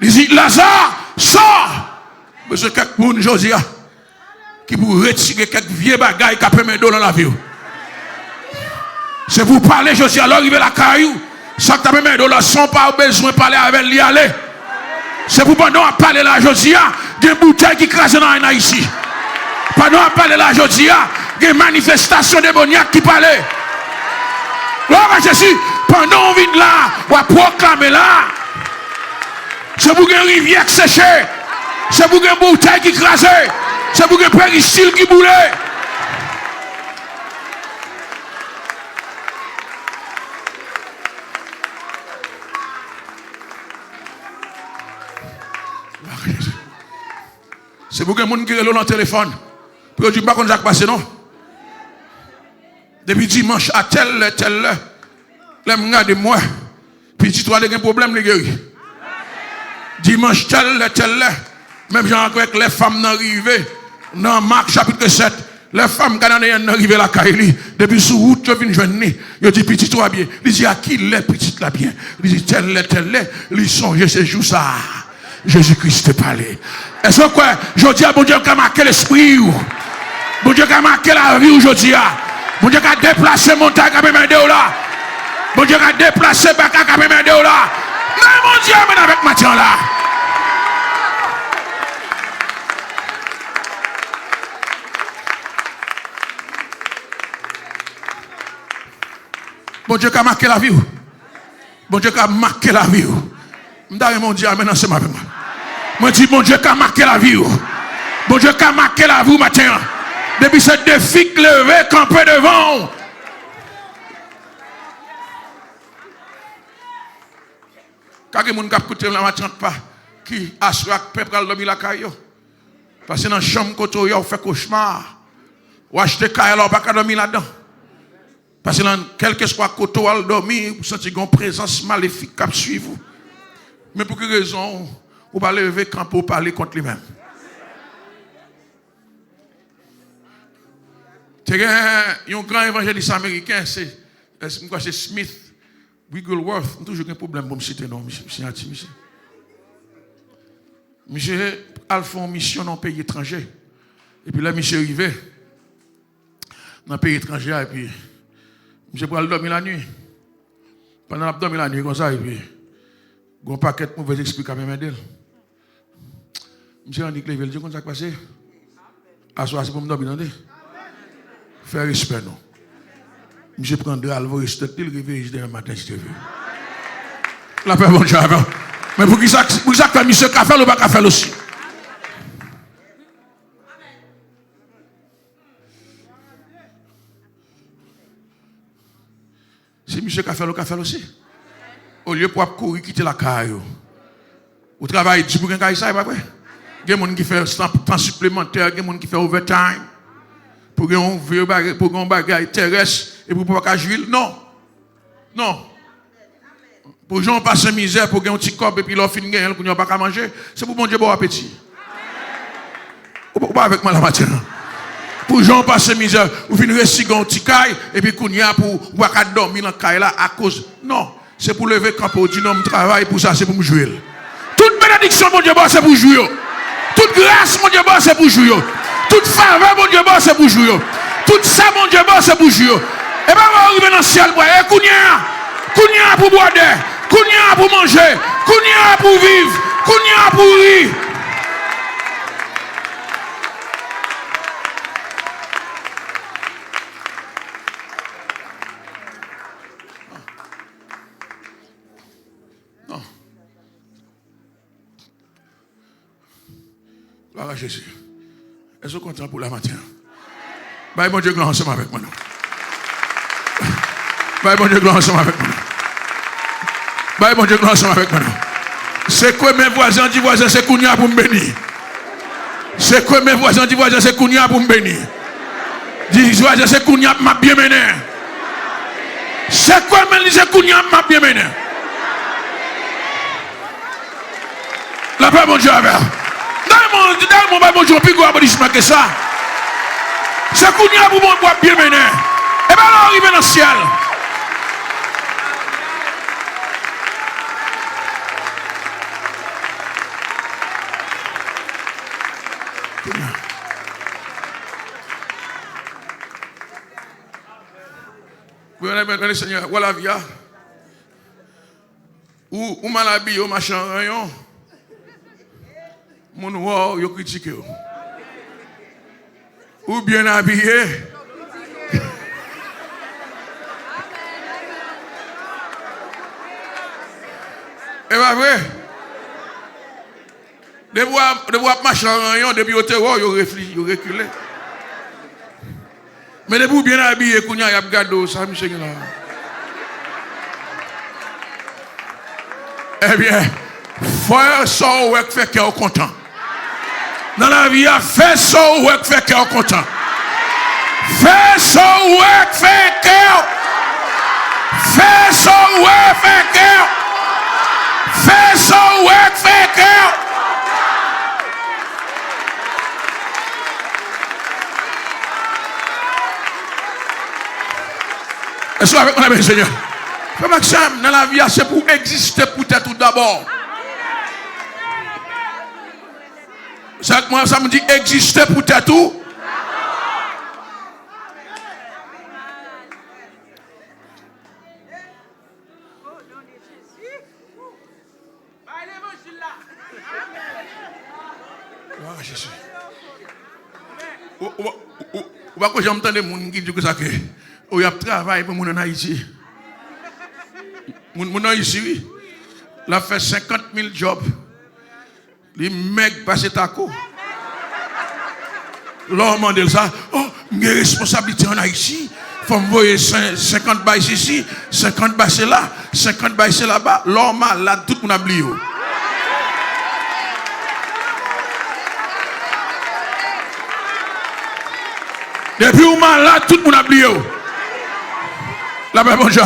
Speaker 1: Il dit Lazare, sort! Monsieur, quelques monde aujourd'hui qui pour retirer quelques vieux bagailles qui a permis d'eau dans la vie. C'est pour parler aujourd'hui, alors arriver la caillou. Ça que tu as permis d'eau, sans pas besoin de parler avec lui aller. C'est pour pendant à parler là aujourd'hui, il y a des bouteilles qui crasent dans la ici. Pendant à parler là aujourd'hui, il y a des manifestations démoniaques qui parlent. Gloire à Jésus, pendant on vient là, on va proclamer là. C'est pour une rivière séchée. C'est pour une bouteille qui crase. C'est pour que péristyle qui boule. C'est pour que les gens qui relèvent dans le téléphone. Pour que je ne sais pas quand passé, non? Depuis dimanche à tel, les gens de moi. Puis tu as des problèmes, les gars. Dimanche tel, même gens avec les femmes n'arrivent. Dans Marc chapitre 7, les femmes canadiennes n'arrivent à la Kaili. Depuis sous route, je viens de joindre. Je dis petit toi bien. Il dit à qui les petites là bien. Il dit tel, ils sont, ce jour ça. Jésus-Christ te parlait. Est-ce que quoi? Je dis à bon Dieu qui a marqué l'esprit. Bon Dieu qui a marqué la vie aujourd'hui. Bon Dieu qui a déplacé mon tag à mes mains de là. Bon Dieu qui a déplacé Baka à mes mains de là. Mais mon Dieu, mais avec Mathieu là. Bon Dieu qui a marqué la vie. Bon Dieu qui a marqué la vie. Je mon Dieu, maintenant c'est ma vie. Moi je dis, bon Dieu qui a marqué la vie. Bon Dieu qui a marqué la vie matin. Depuis ce défi levé, campé devant. Quand les gens qui écoutent la matin pas, qui assure que le peuple a dormi la caille. Parce que dans la chambre, quand on fait cauchemar, ou acheter caille, on ne peut pas dormir là-dedans. Parce que dans quel que soit côté où on dormir, vous sentez une présence maléfique qui suit vous. Mais pour quelle raison, vous ne pas lever quand pour parler contre lui-même. Il y a un grand évangéliste américain, c'est Smith Wigglesworth. J'ai toujours un problème pour me citer, non, monsieur. Monsieur a fait une mission dans un pays étranger. Et puis là, monsieur est arrivé dans un pays étranger. Et puis, monsieur pour aller dormir la nuit. Pendant qu'il dormir la nuit, comme ça, et puis, il y a un paquet de mauvais esprits quand même d'elle. Monsieur a dit que les veulent, comment ça passe? Assoir, c'est pour me dormir dans faire respect, non. Monsieur prendra le respecter, le réveiller demain matin, si tu veux. La paix, bon Dieu, avant. Mais pour qui ça fait monsieur café ou pas café aussi? Si monsieur café aussi. Au lieu pour courir, quitter la caille. Au travail, tu peux gagner caille, ça, pas vrai? Il y a des gens qui font temps supplémentaire, il y a des gens qui font overtime. Pour un bagage terrestre et pour pouvoir jouer. Non. Non. Pour les gens passer misère, pour gagner un petit corps et puis leur fin de gagner, pour ne pas manger, c'est pour bon Dieu bon appétit. Ou pas avec moi la matin. Pour les gens passer misère, vous finissez rester un petit caille et puis qu'on y a pour pouvoir dormir dans le caille là à cause. Non. C'est pour lever quand on dit non, je travaille pour ça, c'est pour me jouer. Toute bénédiction, mon Dieu, c'est pour jouer. Toute grâce, mon Dieu, c'est pour jouer. Toute faveur, mon Dieu, c'est pour jouer. Tout ça, mon Dieu, c'est pour jouer. Et bien, on va arriver dans le ciel. Et Kounia pour boire d'air. Kounia pour manger. Kounia pour vivre. Kounia pour rire. Non. Gloire à Jésus. Est-ce que vous êtes content pour la matin? Bye, bon Dieu, gloire ensemble avec moi. Bye, bon Dieu, gloire ensemble avec moi. Bye, bon Dieu, gloire ensemble avec moi. C'est quoi mes voisins disent voisins, c'est Kounia pour me bénir. C'est quoi mes voisins disent voisins, c'est Kounia pour me bénir. Dis voisins, c'est Kounia pour m'a bien mené. C'est quoi mes disent Kounia pour m'a bien mené. La paix, mon Dieu, avec. Dans mon Dieu, plus gros aboutissement que ça. C'est Kounia pour mon bois bien mené. Et bien là, arrive dans le ciel. Vous allez Seigneur, voilà via. Ou mal habillé, ou machin rayon. Mon wow, yo critique. Ou bien habillé. Et pas vrai? De voir marcher en rayon, depuis au terreau, ils réfléchissent, ils reculent. Mais depuis bien habillé, il y a gardé ça, monsieur. Eh bien, faire ça ou fait cœur content. Dans la vie, faire ça ou fait cœur content. Faire ça ou fait cœur. Faire ça ou fait cœur. Faire ça ou fait cœur. Est-ce que vous avez Seigneur? Frère Maxime, dans la vie, c'est pour exister peut-être tout d'abord. Ça me dit exister peut-être tout. Jésus. Ou pas que j'entends des gens qui disent que ça que il y a travail pour mon en Haïti. Mon en Haïti, oui. Il a fait 50 000 jobs. Les mecs passent à quoi? L'homme demande ça. Oh, j'ai responsabilité en Haïti. Il faut me voir 50 bails ici, 50 bails c'est là, 50 bails c'est là-bas. L'homme malade, tout le monde a oublié. Depuis où malade, tout le monde a oublié. La paix, bonjour.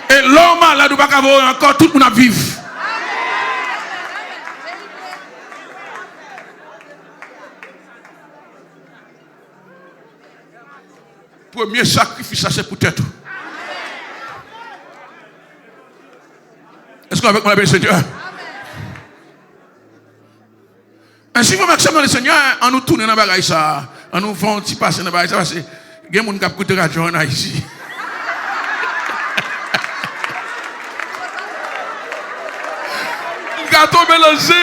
Speaker 1: Et l'homme malade, ou pas qu'à voir encore, tout le monde a vivre. Premier sacrifice, ça c'est pour tête. Est-ce qu'on avec mon appel Seigneur? Ainsi, vous maximum le Seigneur, en nous tournant dans la bagaille ça, en nous faisant un petit passer dans la bagaille ça, parce que il y a des gens qui ont coûté radio en Haïti. Gâteau mélangé.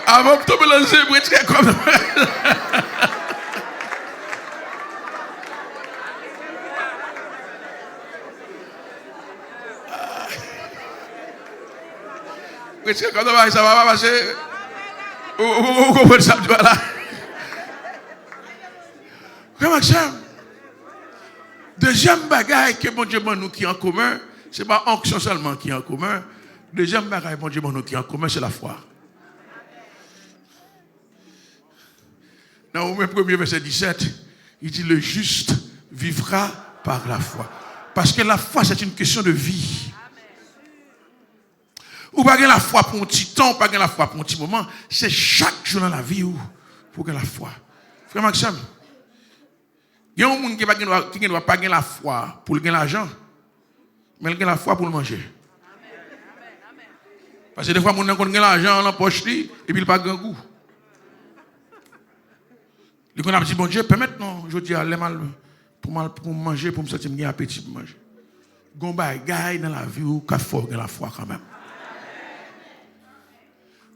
Speaker 1: Avant de tomber dans le zébre, tu comme ça. Ça va pas passer. Vous comprenez ça, tu vois là. Maxime, deuxième bagaille que bon Dieu nous qui est en commun, ce n'est pas onction seulement qui est en commun. Deuxième bagaille bon Dieu nous qui est en commun, c'est la foi. Dans le premier verset 17, il dit le juste vivra par la foi. Parce que la foi, c'est une question de vie. Ou pas la foi pour un petit temps, ou pas la foi pour un petit moment. C'est chaque jour dans la vie où pour la foi. Frère Maxime, il y a un monde qui ne doit pas gagner la foi pour gagner l'argent, mais il gagne la foi pour le manger. Parce que des fois, il y a un monde qui gagne l'argent dans la poche et puis il n'a pas de goût. Il a dit, bon Dieu, permettez-nous, je dis, aller mal pour manger, pour me sentir bien appétit pour manger. Gomba, gagne dans la vie où il faut gagner la foi quand même.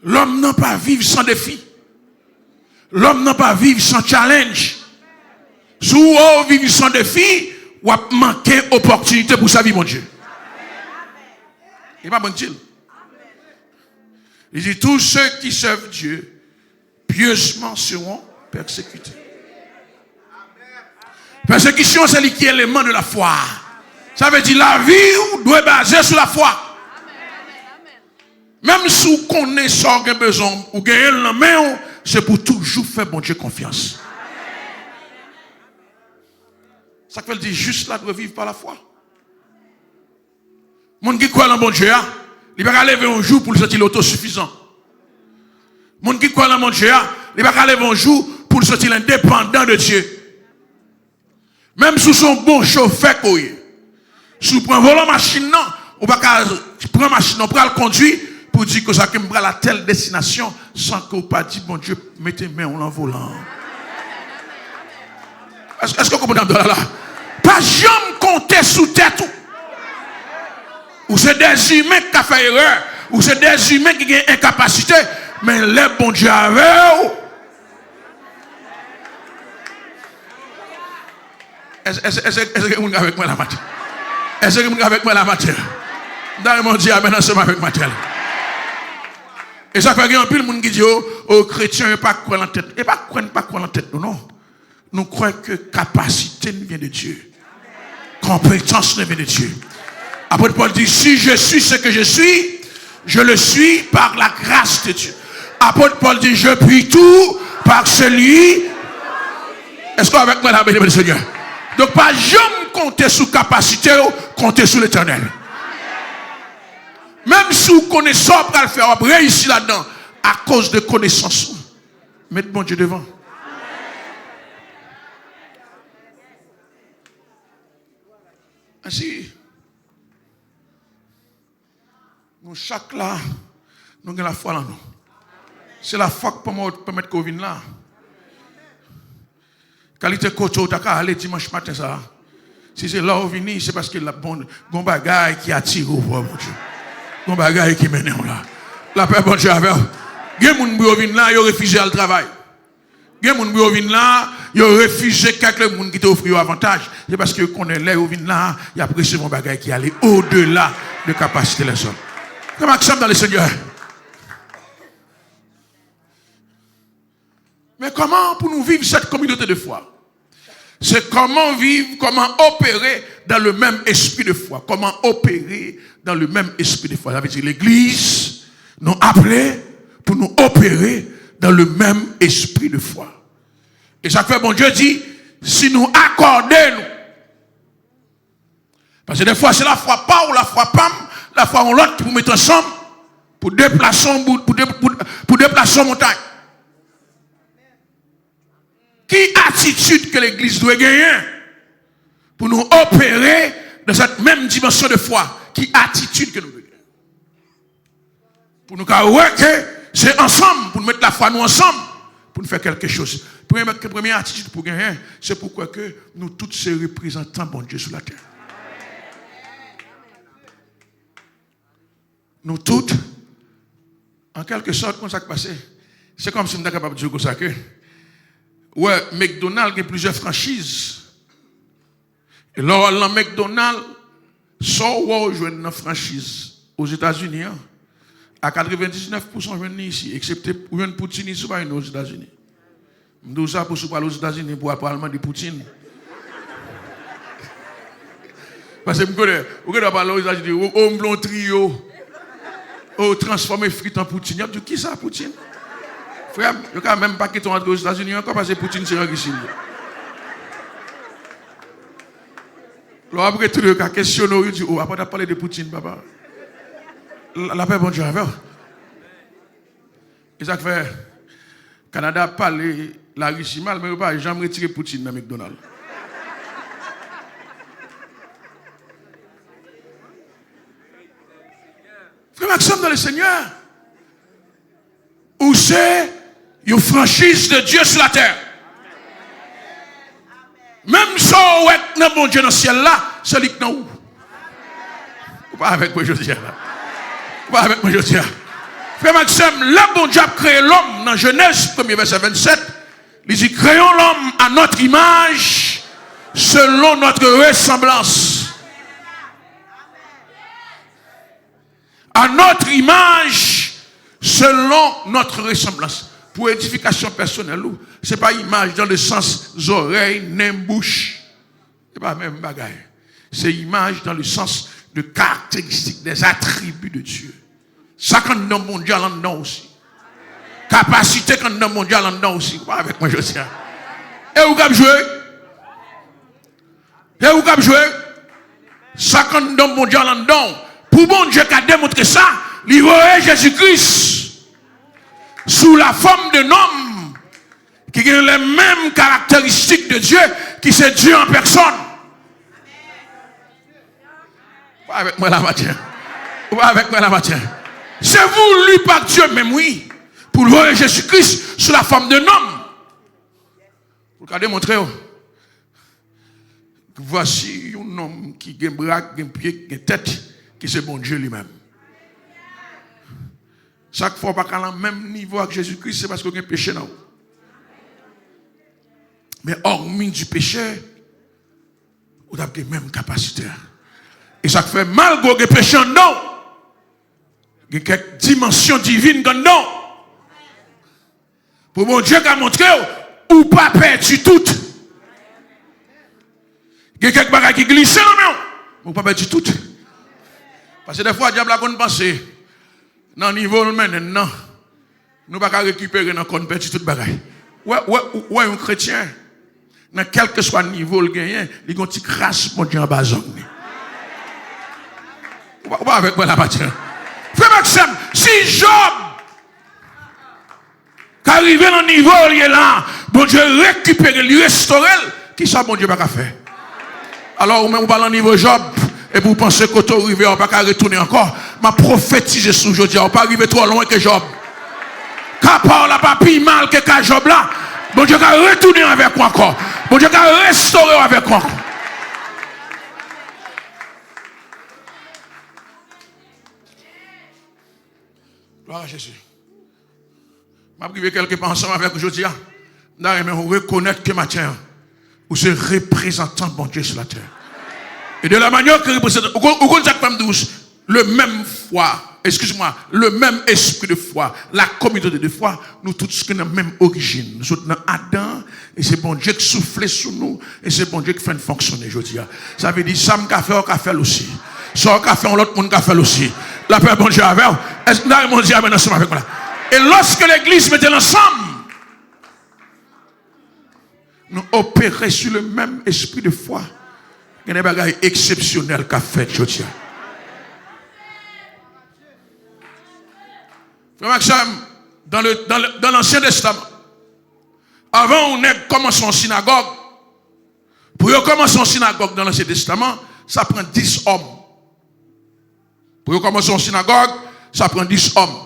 Speaker 1: L'homme n'a pas vivre sans défi. L'homme n'a pas vivre sans challenge. Si vous vivez sans défi, vous manquez d'opportunité pour sa vie, mon Dieu. Il n'est pas bon Dieu. Il dit, tous ceux qui servent Dieu, pieusement seront persécutés. Persécution, c'est l'élément de la foi. Ça veut dire la vie doit être basée sur la foi. Même si vous connaissez ce que vous avez besoin, ou gagnez la main, c'est pour toujours faire bon Dieu confiance. Ça veut dire juste là doit vivre par la foi. Mon qui croit en bon Dieu, il va lever un jour pour le sentir autosuffisant. Mon qui croit en bon Dieu, il va lever un jour pour le sentir indépendant de Dieu. Même sous son bon chauffeur, si vous prenez volant machine, on va prendre machine, on va le conduire pour dire que ça me prend à telle destination sans que vous pas dit, bon Dieu, mettez main en volant. Est-ce que vous comprenez là? Pas jamais compter sous tête. Ou c'est des humains qui ont fait erreur, ou c'est des humains qui ont incapacité, mais les bon Dieu avec eux. Est-ce que vous êtes avec moi la matière? Est-ce que vous êtes avec moi la matière? Dans mon Dieu, amen, ensemble avec matière. Et ça fait qu'il y a un peu de monde qui dit aux chrétiens, pas quoi en tête. Et pas quoi en tête, non. Nous croyons que capacité vient de Dieu. Compétence vient de Dieu. Apôtre Paul dit, si je suis ce que je suis, je le suis par la grâce de Dieu. Apôtre Paul dit, je puis tout par celui. Est-ce qu'on est avec moi la bénédiction du Seigneur? Donc, pas jamais compter sur capacité, compter sur l'éternel. Même si vous connaissez pas le faire, vous réussir là-dedans, à cause de connaissance. Mettez bon Dieu devant. Ainsi, nous chaque là, nous avons la foi en nous. C'est la foi qui peut mettre Covid là. Qualité côté, tu as aller dimanche matin ça. Si c'est là où venir, c'est parce que la bonne bagaille qui attire au bon Dieu. Bon bagaille qui mène là. La paix bon Dieu avec. Gen moun bou vinn là, yo refusé le travail. Gen moun bou vinn là, yo refusé quelques moun qui t'offre avantage. C'est parce que connaît là yo vinn là, il a apprécié mon bagaille qui allait au-delà de capacité les hommes. Comme accent dans le Seigneur. Mais comment pour nous vivre cette communauté de foi? C'est comment vivre, comment opérer dans le même esprit de foi. Comment opérer dans le même esprit de foi. Ça veut dire l'Église nous appelé pour nous opérer dans le même esprit de foi. Et ça fait, bon Dieu dit, si nous accordons, parce que des fois c'est la foi pas ou la foi pam, la foi en l'autre pour mettre ensemble, pour déplacer en montagne. Qui attitude que l'Église doit gagner pour nous opérer dans cette même dimension de foi? Qui attitude que nous devons gagner? Pour nous voir que c'est ensemble, pour nous mettre la foi nous ensemble, pour nous faire quelque chose. Première attitude pour gagner, c'est pourquoi que nous tous ces représentants bon Dieu sur la terre. Nous toutes, en quelque sorte, comme ça qui passe, c'est comme si nous étions capables de dire comme ça que ouais, McDonald's a plusieurs franchises. Et là, dans McDonald's, soit on joue une franchise aux États-Unis, à 99% je ici, excepté pour une Poutine ici, pas une aux États-Unis. Je dis ça pour se parler aux États-Unis pour le Parlement de Poutine. Parce que vous connaissez parler aux États-Unis, on blond trio, on transforme frites en Poutine. Il y a dit qui ça, Poutine? Frère, il n'y a même pas qui sont entrés aux États-Unis encore parce que Poutine c'est un qui signe. Alors après tout le cas, questionné, il dit, oh, après tu as parlé de Poutine, papa. La paix, bon Dieu, avec. Et ça fait, Canada parle la Russie mal, mais pas jamais retiré Poutine dans McDonald's. Frère Maxime dans le Seigneur, où c'est une franchise de Dieu sur la terre. Même si on est dans bon Dieu dans le ciel là, c'est lui qui est où? Pas avec moi, je dis là. Pas avec moi, je dis là. Frère Maxime, le bon Dieu a créé l'homme dans Genèse 1er verset 27. Il dit, créons l'homme à notre image, selon notre ressemblance. À notre image, selon notre ressemblance. Pour édification personnelle, ce n'est pas image dans le sens oreilles, nez, bouche. Ce n'est pas la même bagaille. C'est image dans le sens de caractéristiques, des attributs de Dieu. Ça quand dans le mondial en dedans aussi. Capacité quand dans le mondial en dedans aussi. Pas avec moi, je sais. Et où cap jouer? Et où cap jouer? Ça quand dans le mondial en dedans. Pour bon Dieu qui a démontré ça, il voyait Jésus-Christ sous la forme d'un homme qui a les mêmes caractéristiques de Dieu, qui c'est Dieu en personne. Pas avec moi la matière. Pas avec moi la matière. C'est voulu par Dieu, même oui, pour voir Jésus-Christ sous la forme d'un homme. Pour démontrer, voici un homme qui a un bras, un pied, une tête, qui c'est bon Dieu lui-même. Chaque fois pas qu'à le même niveau que Jésus-Christ, c'est parce qu'il y a un péché dans vous. Mais hormis du péché, Vous avez la même capacité. Et ça fait mal que péché non. Il y a quelques dimensions divines non. Pour mon Dieu qui a montré ou pas perdu tout. Il y a quelques bagages qui glissent non, ou pas perdu tout. Parce que des fois, le diable a pensé dans le niveau maintenant, nous ne pouvons pas récupérer dans le perdu tout bagages. Ouais, un chrétien, dans quel que soit le niveau, il gagne, il a une petite grâce mon Dieu en bas. Ou pas avec moi la matière. Frère Maxime, si Job qui arrive dans le niveau, il est là, bon Dieu récupère, lui restaure, qui ça bon Dieu va faire? Alors, vous même parlez au niveau Job, et vous pensez que vous arrivez, on ne va pas retourner encore. Ma prophétise sur aujourd'hui, on ne va pas arriver trop loin que Job. Car par la pas plus mal que Job là, bon Dieu va retourner avec moi encore. Bon Dieu va restaurer avec moi encore. Gloire à Jésus. Je vais priver quelque part ensemble avec aujourd'hui. Je vais reconnaître que matin, vous êtes représentant de bon Dieu sur la terre. Et de la manière que représente, le même foi, excuse-moi, le même esprit de foi, la communauté de foi, nous tous qui avons la même origine. Nous sommes dans Adam, et c'est bon Dieu qui souffle sur nous, et c'est bon Dieu qui fait fonctionner aujourd'hui. Ça veut dire, ça me fait, on fait aussi. Ça on fait, l'autre monde fait aussi. La paix, bon Dieu, avec vous. Est-ce que mon Dieu amène ensemble avec moi? Et lorsque l'église mettait ensemble, nous opérons sur le même esprit de foi. Il y a des bagages exceptionnels qu'a fait aujourd'hui. Frère Maxime, dans l'Ancien Testament, avant on est commencé en synagogue. Pour commencer en synagogue dans l'Ancien Testament, ça prend 10 hommes. Pour commencer en synagogue, ça prend 10 hommes.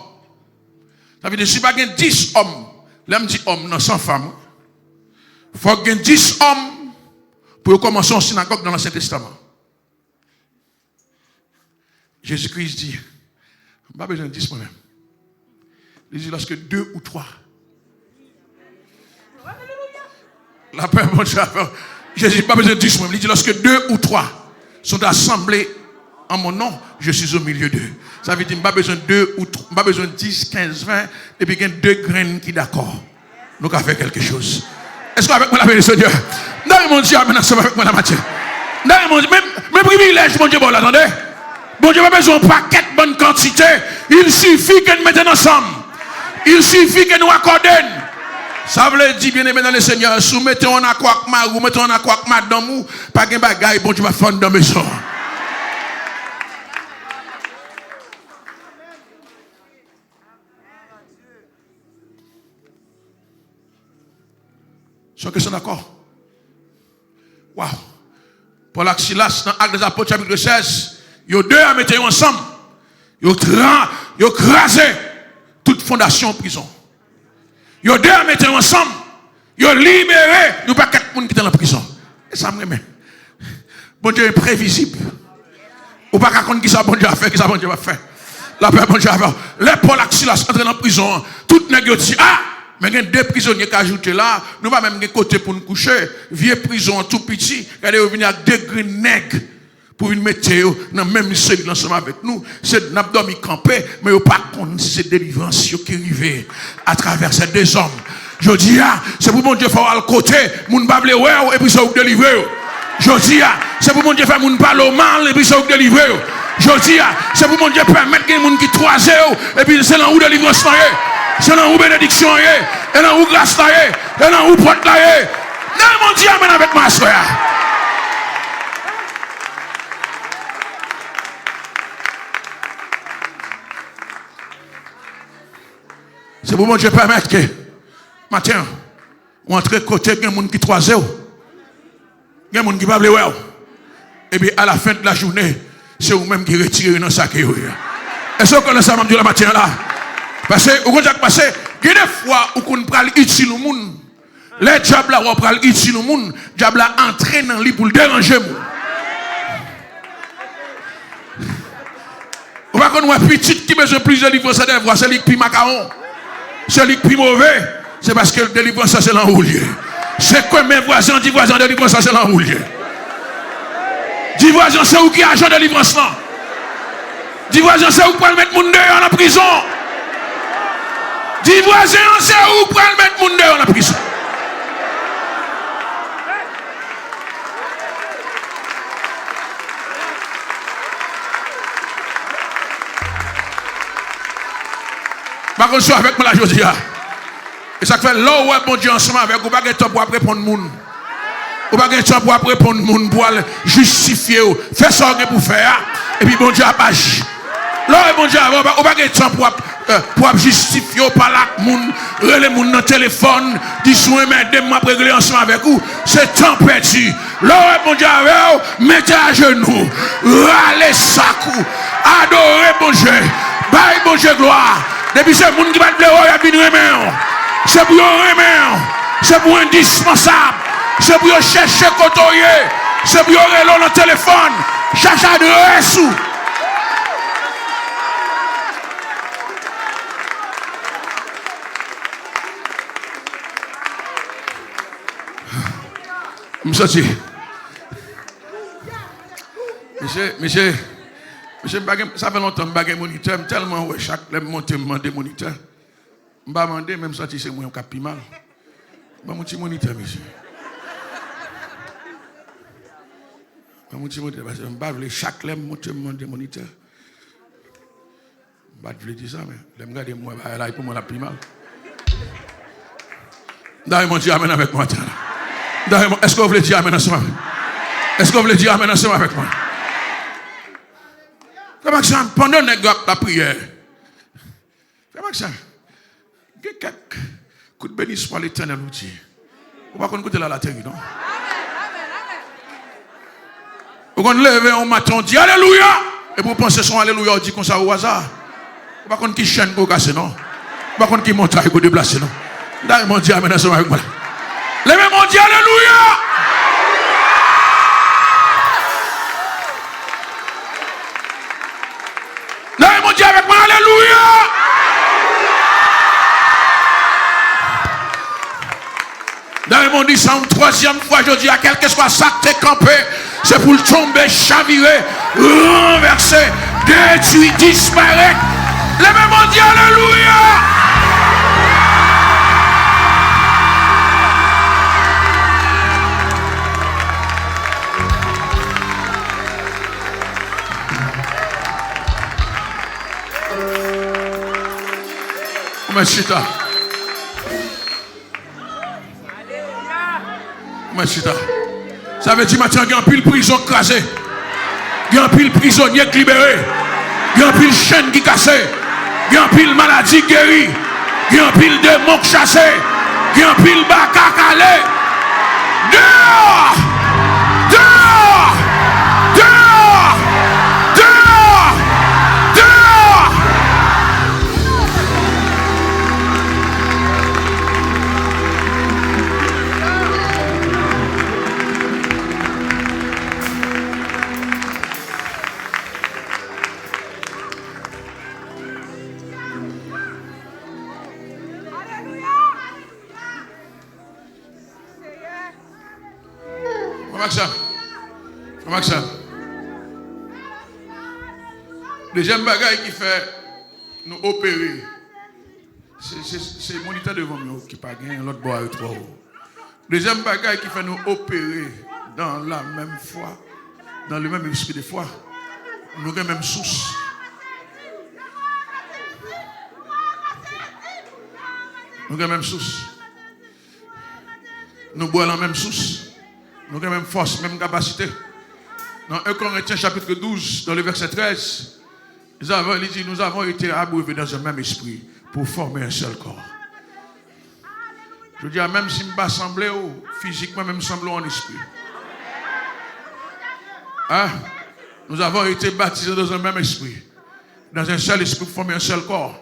Speaker 1: Ça veut dire si pas 10 hommes, là me dit homme, non, sans femme. Il faut qu'il y ait 10 hommes pour commencer en synagogue dans l'Ancien Testament. Jésus-Christ dit, pas besoin de 10 moi-même. Il dit lorsque 2 ou 3. La paix, mon Dieu. Jésus n'a pas besoin de 10 moi-même. Il dit lorsque 2 ou 3 sont assemblés en mon nom, je suis au milieu d'eux. Ça veut dire pas besoin de 2 ou 3, pas besoin de 10, 15, 20, et puis il y a 2 graines qui d'accord. Nous avons fait quelque chose. Est-ce qu'avec moi la paix du Seigneur? Non, mon Dieu, amène ensemble avec moi la matière. Non, mon Dieu, même privilège, mon Dieu, bon, attendez. Bon Dieu, pas besoin de paquet de bonne quantité. Il suffit que nous mettions ensemble. Il suffit que nous accordions. Ça veut dire, bien aimé dans le Seigneur, soumettez en accord avec Marou, mettez en accord avec madame ou, pas de bagaille, bon Dieu va faire dans la maison. Sont que sont d'accord? Waouh! Paul et Silas, dans l'acte des apôtres, chapitre 16, ils ont deux à mettre ensemble. Ils ont crasé toute fondation en prison. Ils ont deux à mettre ensemble. Ils ont libéré. Nous pas 4 personnes qui sont en prison. Et ça me remet. Bon Dieu est prévisible. Ou pas qu'à qui ça bon Dieu a fait, qui ça bon Dieu va faire. La paix bon Dieu a fait. Les Paul et Silas entrent en prison. Tout le monde dit, ah! Mais il y a 2 prisonniers qui ajoutent là. Nous ne pouvons même pas côté pour nous coucher. Vieux prison tout petit. Regardez, vous venez avec 2 grands nègres pour une météo dans la même cellule ensemble avec nous. C'est un abdomen campé, mais vous pas contre ces délivrances qui arrivent à travers ces 2 hommes. Je dis, c'est pour mon Dieu faire à côté, moun pas vle ouais et puis ça vous délivrer. Je dis, c'est pour mon Dieu faire moun parler mal et puis ça vous délivrer. Je dis, c'est pour mon Dieu permettre que moun qui 3 et puis c'est là où délivrance là. C'est là où bénédiction est, et là où grâce là est, et là où porte là est. Non, mon Dieu, amène avec moi, soeur. C'est pour mon Dieu permettre que, matin, on entre côté, il y a des gens qui 3 0. Il y a des gens qui ne peuvent pas. Et puis à la fin de la journée, c'est vous-même qui retirez dans sac. Est-ce que vous connaissez ça, Dieu, la matin là? Parce que, vous avez passé, il y a des fois où on peut utiliser le monde. Les diables là, on peut utiliser le monde. Les diables là, entraînent dans lui pour le déranger. On va connaître un petit qui besoin de plusieurs livres, c'est des voix, c'est lui qui macaron. C'est lui qui mauvais. C'est parce que le délivrance, ça c'est l'enroulier. C'est quoi mes voisins, dit voisins, délivrance, ça c'est l'enroulier. Dis voisin, c'est où qui a agent de délivrance là? Dis voisin, c'est où pour le mettre mon dehors en prison? Dis voisin, c'est où pour le mettre mon dehors en prison? Par contre, je suis avec moi la journée. Et ça fait là où bon Dieu ensemble avec vous, pas de temps pour répondre aux gens. Vous pas de temps pour répondre aux gens, pour justifier. Fais ça pour faire. Et puis bon Dieu a pas. Là, bon Dieu, vous pas de temps pour justifier par là, les gens dans le téléphone, dis soin, mais moi pour régler ensemble avec vous. C'est temps perdu. Là, bon Dieu, mettez à genoux, râlez ça, adorez bon Dieu, bye bon Dieu gloire. Depuis ce monde qui va te plaire, il y a une remède. C'est pour un remède. C'est pour indispensable. C'est pour chercher côtoyer. C'est pour aller dans le téléphone. Chercher adresse. Monsieur, ça fait longtemps que je suis moniteur, tellement que chaque monte me moniteur. Je ne vais pas demander, même si c'est moi qui ai mal. Je vais monter moniteur, monsieur. Je vais monter moniteur, parce que je ne vais pas chaque lème monte me moniteur. Je ne vais pas dire ça, mais je vais regarder moi, là, pour moi, la plus mal. D'ailleurs, mon Dieu, amène avec moi. Est-ce que vous voulez dire amen ensemble? Est-ce que vous voulez dire amen ensemble avec moi? Pendant la prière, il y a quelques coups de bénissement à l'éternel outil. Vous ne pouvez pas écouter la terre, non? Vous pouvez lever un matin, dire Alléluia. Et vous pensez son Alléluia, on dit comme ça au hasard. Vous ne pouvez pas qui chaîne pour casser, non? Vous ne pouvez pas qui montagne pour déplacer, non? D'ailleurs, mon Dieu, amen ensemble avec moi. Levez mon Dieu, Alléluia. Levez mon Dieu avec moi, Alléluia. Levez mon Dieu, c'est une troisième fois, je dis à quel que soit ça que tu es campé, c'est pour le tomber, chavirer, renverser, détruire, disparaître. Levez mon Dieu, Alléluia. Ça veut dire maintenant qu'il y a un pile prison crasée. Il y a un pile prisonnier libéré. Il y a un pile chaîne qui cassée. Il y a un pile maladie guérie. Il y a un pile démon chassé. Il y a un pile baka calé. Dehors! Dehors! Dehors! Dehors! Dehors! Maxime. Deuxième bagaille qui fait nous opérer, c'est le moniteur devant nous qui pas gagné l'autre bois et trois. Deuxième bagaille qui fait nous opérer dans la même foi, dans le même esprit de foi, nous avons la même source. Nous avons la même source. Nous boivons la même source. Nous avons la même force, même capacité. Dans 1 Corinthiens chapitre 12, dans le verset 13, nous avons été abreuvés dans un même esprit pour former un seul corps. Je veux dire, même si je ne pas sembler physiquement, même sembler en esprit. Hein? Nous avons été baptisés dans un même esprit. Dans un seul esprit pour former un seul corps.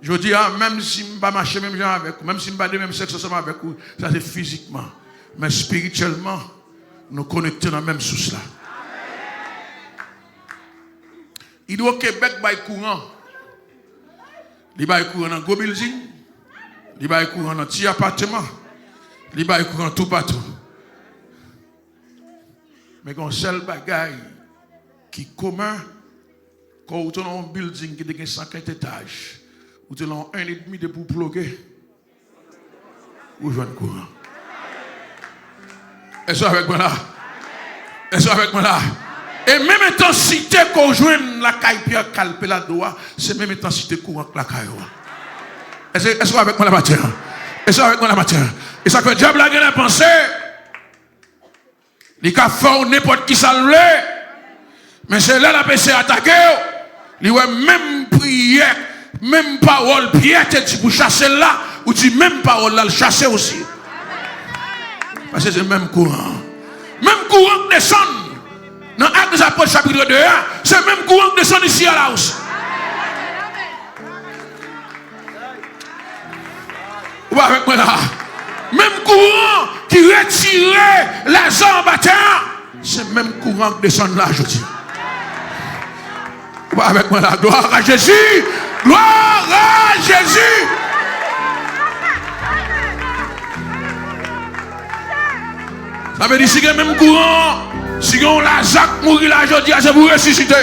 Speaker 1: Je dis, même si je ne pas marcher même genre avec vous, même si je ne pas de même sexe ensemble avec vous, ça c'est physiquement. Mais spirituellement, nous connectons dans la même source là. Il doit au Québec by courant. Il va courant dans gros building. Il va courant dans petit appartement. Il va courant tout partout. Mais quand seul bagaille qui est commun, quand vous avez un building qui a 50 étages, vous avez un et demi de pour bloquer, vous jouez le courant. Est-ce avec moi là? Est-ce avec moi là? Et même intensité qu'on joue la caille Pierre Calpe la doigt, c'est même intensité courant que la caille. Est-ce avec moi la matière? Est-ce avec moi la matière? Et ça fait diable a pensé. Il a fait n'importe qui ça le. Mais c'est là la PC attaqué. Il a même prié, même parole, Pierre te dit pour chasser là, ou dit même parole là, le chasser aussi. Parce que c'est le même courant. Même courant qui descend. Dans Actes des Apôtres chapitre 2, c'est le même courant qui descend ici à la hausse. Vous voyez avec moi là? Même courant qui retirait les hommes battants, c'est le même courant qui descend là, je dis. Vous voyez avec moi là? Gloire à Jésus! Gloire à Jésus! Ça veut dire que si le même courant, si on la Jacques mourir là, je dis, c'est pour ressusciter.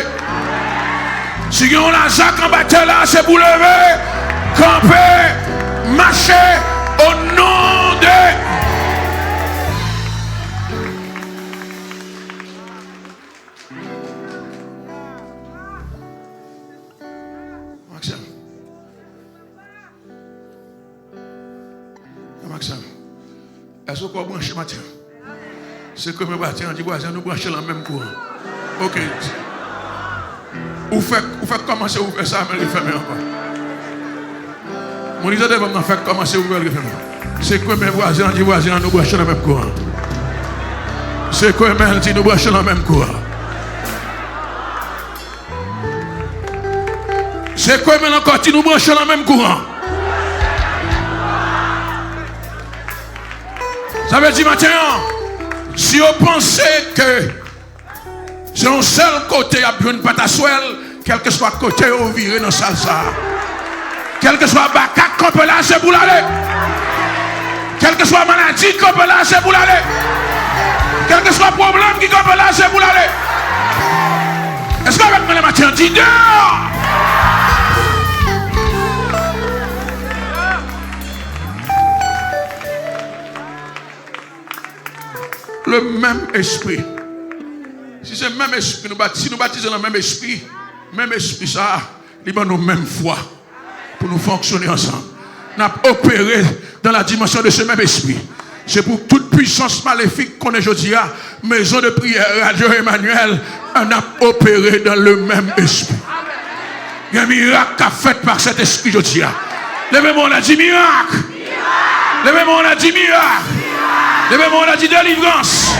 Speaker 1: Si on la Jacques en bataille là, c'est pour lever, camper, marcher au nom de. Maxime. Maxime. Est-ce qu'on va brancher matin? C'est comme un bâtiment, on dit, voisin, nous branchons dans le même courant. Ok. Vous faites commencer, vous faites ça, mais vous fermez encore. Mon disait, vous faites commencer, vous fermez. C'est comme un voisin, on dit, voisin, nous branchons dans le même courant. C'est comme un dit, nous branchons dans le même courant. C'est comme un encore dit, nous branchons dans le même courant. Ça veut dire maintenant, si vous pensez que c'est un seul côté, il y a une pâte à soel, quel que soit le côté, vous virez dans la salsa. Quel que soit le bacac qu'on peut lâcher pour l'aller. Quelle que soit la maladie qu'on peut lâcher pour l'aller. Quel que soit le problème qu'on peut lâcher pour l'aller. Est-ce qu'avec moi le matin, dis dehors? Le même esprit. Si c'est le même esprit, si nous baptisons le même esprit ça, il va nous même foi pour nous fonctionner ensemble. Nous avons opéré dans la dimension de ce même esprit. C'est pour toute puissance maléfique qu'on est aujourd'hui à maison de prière, Radio Emmanuel, on a opéré dans le même esprit. Il y a un miracle fait par cet esprit aujourd'hui. Levez-moi, on a dit miracle. Levez-moi, on a dit miracle. Levez-moi, on a dit délivrance.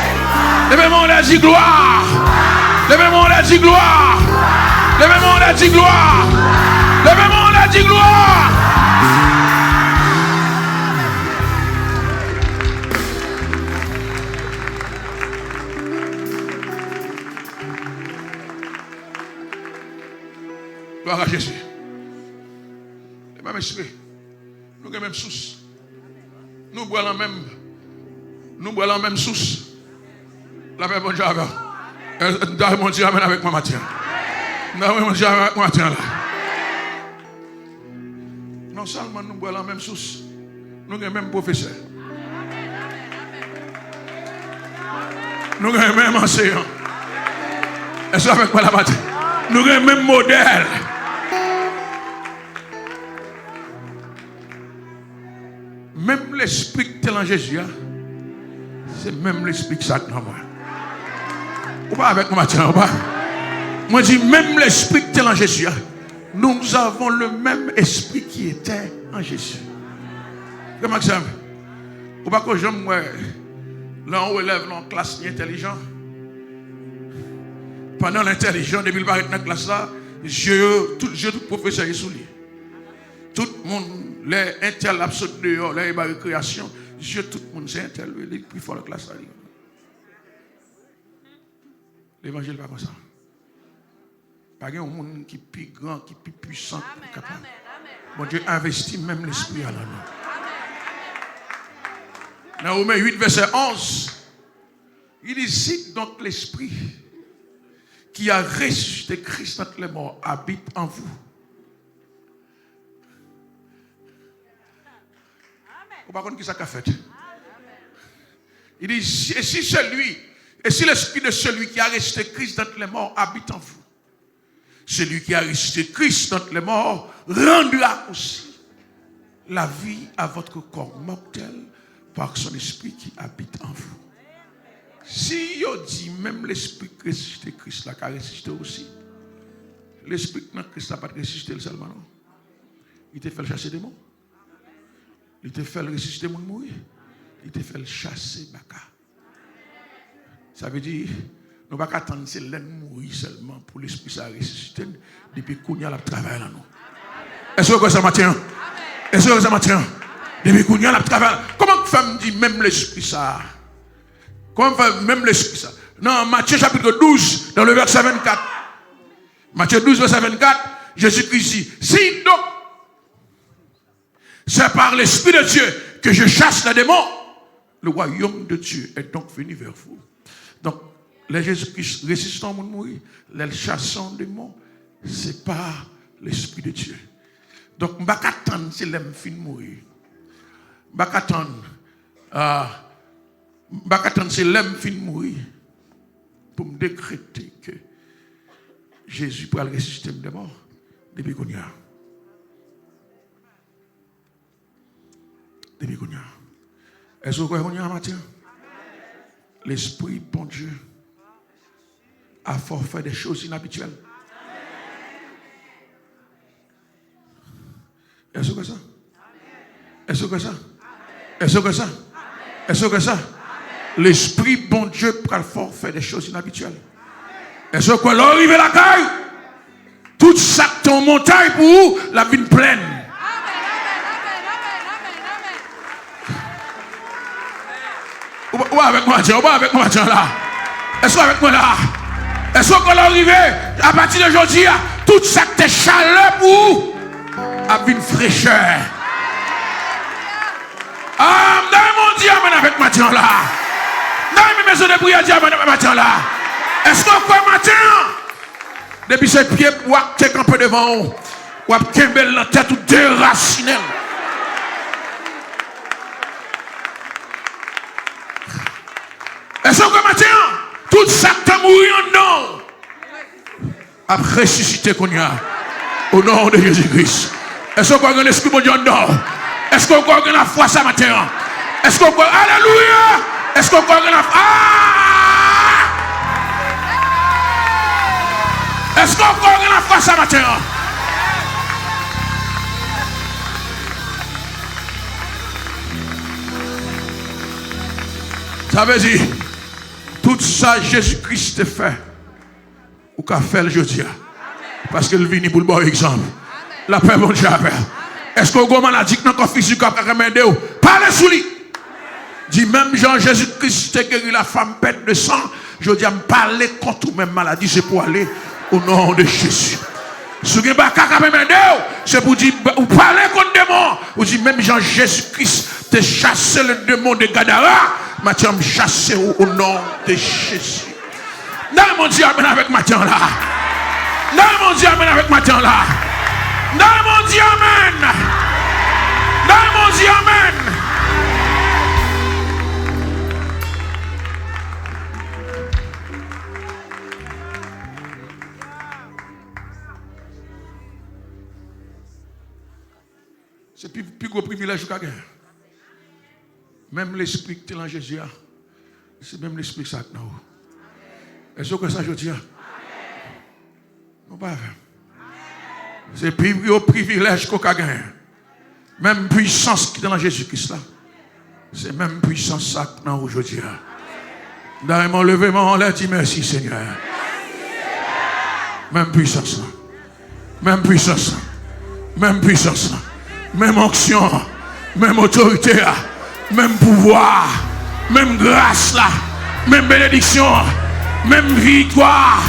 Speaker 1: Levez-moi, on a dit gloire. Levez-moi, on a dit gloire. Levez-moi, on a dit gloire. Levez-moi, on a dit gloire. Gloire à Jésus. Le même esprit. Nous avons la même source. Nous boivons la même source. La même bonne Java. Mon Dieu, amène avec moi matin. Mon Dieu, avec moi matin là. Non seulement nous boivons la même source, nous avons le même professeur. Nous avons le même enseignant. Est-ce avec moi la matin? Nous avons le même modèle. Même l'esprit qui est en Jésus, c'est même l'esprit qui est en moi. Ou pas avec moi maintenant, ou pas? Moi je dis, même l'esprit qui est en Jésus, nous avons le même esprit qui était en Jésus. Comment ça? Ou pas que j'aime, là on élève dans la classe intelligent. Pendant l'intelligent, depuis le barré dans la classe là, tout professeur est sous lui. Tout le monde, les intel absolus dehors, les récréation, tout le monde, c'est intel, il est plus fort la classe là. L'évangile n'est pas comme ça. Pas un monde qui est plus grand, qui est plus puissant, plus capable. Bon Dieu investit même l'esprit à la nous. Dans Romains 8, verset 11, Il dit, si donc l'Esprit qui a ressuscité Christ entre les morts habite en vous. Vous ne savez pas qui ça a fait. Il dit, et si l'Esprit de celui qui a ressuscité Christ entre les morts habite en vous, celui qui a ressuscité Christ entre les morts rendra aussi la vie à votre corps mortel par son Esprit qui habite en vous. Si yo dit même l'Esprit qui a ressuscité Christ là, qui a ressuscité aussi, l'Esprit de Christ n'a pas ressuscité seulement, non? Il t'a fait chasser des démons. Il t'a fait ressusciter mon mourir. Il t'a fait chasser Baka. Ça veut dire, nous ne pouvons pas attendre que l'homme mourir seulement pour l'Esprit ça ressusciter depuis qu'on y a le travail là nous. Est-ce que ça matin? Est-ce que ça matin? Depuis qu'on y a le travail. Comment femme dit même l'Esprit ça? Comment même l'Esprit ça? Non, Matthieu chapitre 12, dans le verset 24. Matthieu 12, verset 24, Jésus-Christ dit, si donc, c'est par l'Esprit de Dieu que je chasse les démons, le royaume de Dieu est donc venu vers vous. Donc, les Jésus-Christ résistant à mourir, les chassants des démons, c'est par l'Esprit de Dieu. Donc, je ne vais pas attendre si l'homme finit de mourir. Je ne vais pas attendre si l'homme finit de mourir pour me décréter que Jésus pourra ressusciter des morts depuis qu'on y a. Depuis qu'on y a. Est-ce que vous croyez qu'on y a matin? L'Esprit, bon Dieu, a fort fait des choses inhabituelles. Est-ce que ça? Est-ce que ça? Est-ce que ça? Est-ce que ça? L'Esprit, bon Dieu, a fort fait des choses inhabituelles. Est-ce que l'on arrive à la caille? Tout ça, ton montagne pour vous, la vie pleine. Ou avec moi, tiens, ou avec moi, tiens, là. Est-ce que avec moi, là? Est-ce qu'on est arrivé à partir d'aujourd'hui, toute cette chaleur pour a une fraîcheur. Ah, dans mon Dieu, avec moi, tiens, là. Dans mes maisons de prière, avec moi, tiens, là. Est-ce qu'on croit matin? Depuis ses pieds, ou à camper devant vous, ou à camper la tête ou déraciner. Est-ce que matin, tout ça t'a mouru en nom, a ressuscité qu'on y a, au nom de Jésus-Christ. Est-ce qu'on a l'esprit de Dieu en nom? Est-ce qu'on a la foi ce matin? Est-ce qu'on a, alléluia! Est-ce qu'on a la foi? Est-ce qu'on a la foi ce matin? Ça veut dire, tout ça, Jésus-Christ fait. Ou qu'a fait le jeudi. Parce qu'il vient pour le bon exemple. La paix, mon Dieu. Est-ce qu'on a maladie qui n'a pas physique à remédier? Parlez sous lui. Dit même Jean Jésus-Christ a guéri la femme bête de sang. Je dis, me parler contre même maladie, c'est pour aller au nom de Jésus. Si vous avez c'est pour dire, vous parlez contre le démon. Vous dites, même Jean Jésus-Christ te chassé le démon de Gadara. Mathieu me chassé au nom de Jésus. Non, mon Dieu, amène avec Mathieu là. Non, mon Dieu, amène avec Mathieu là. Non, mon Dieu, amène. Non, mon Dieu, amène. C'est le plus gros privilège que j'ai. Même l'esprit qui est en Jésus, c'est même l'esprit qui est en nous. Est-ce que ça je dis? Non, pas. C'est le plus gros privilège qu'on a gagné. Même puissance qui est dans Jésus-Christ là. C'est même puissance ça que nous aujourd'hui. Dans mon levement, on l'a dit merci Seigneur. Même puissance. Même puissance. Même puissance. Même onction, même autorité, même pouvoir, même grâce là, même bénédiction, même victoire,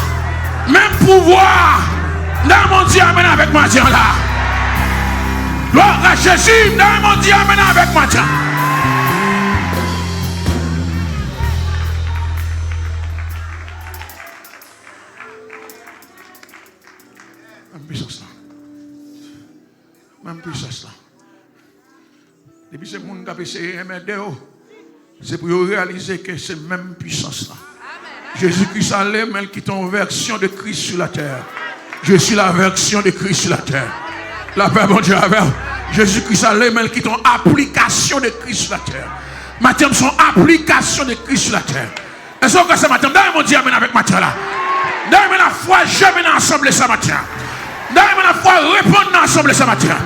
Speaker 1: même pouvoir. Dans mon Dieu, amène avec moi, tiens là. Gloire à Jésus, dans mon Dieu, amène avec moi, tiens. essayé de m'aider. C'est pour réaliser que c'est même puissance là. Jésus-Christ allait, mais qui est en version de Christ sur la terre. Je suis la version de Christ sur la terre. La paix, bon Dieu, avec Jésus-Christ allait, mais qui est en application de Christ sur la terre. Matin, son application de Christ sur la terre. Est-ce que c'est matin? D'ailleurs, mon Dieu, amène avec matin là. D'ailleurs, la foi, jamais ensemble ça matin. D'ailleurs, la foi, répondre ensemble ça matin.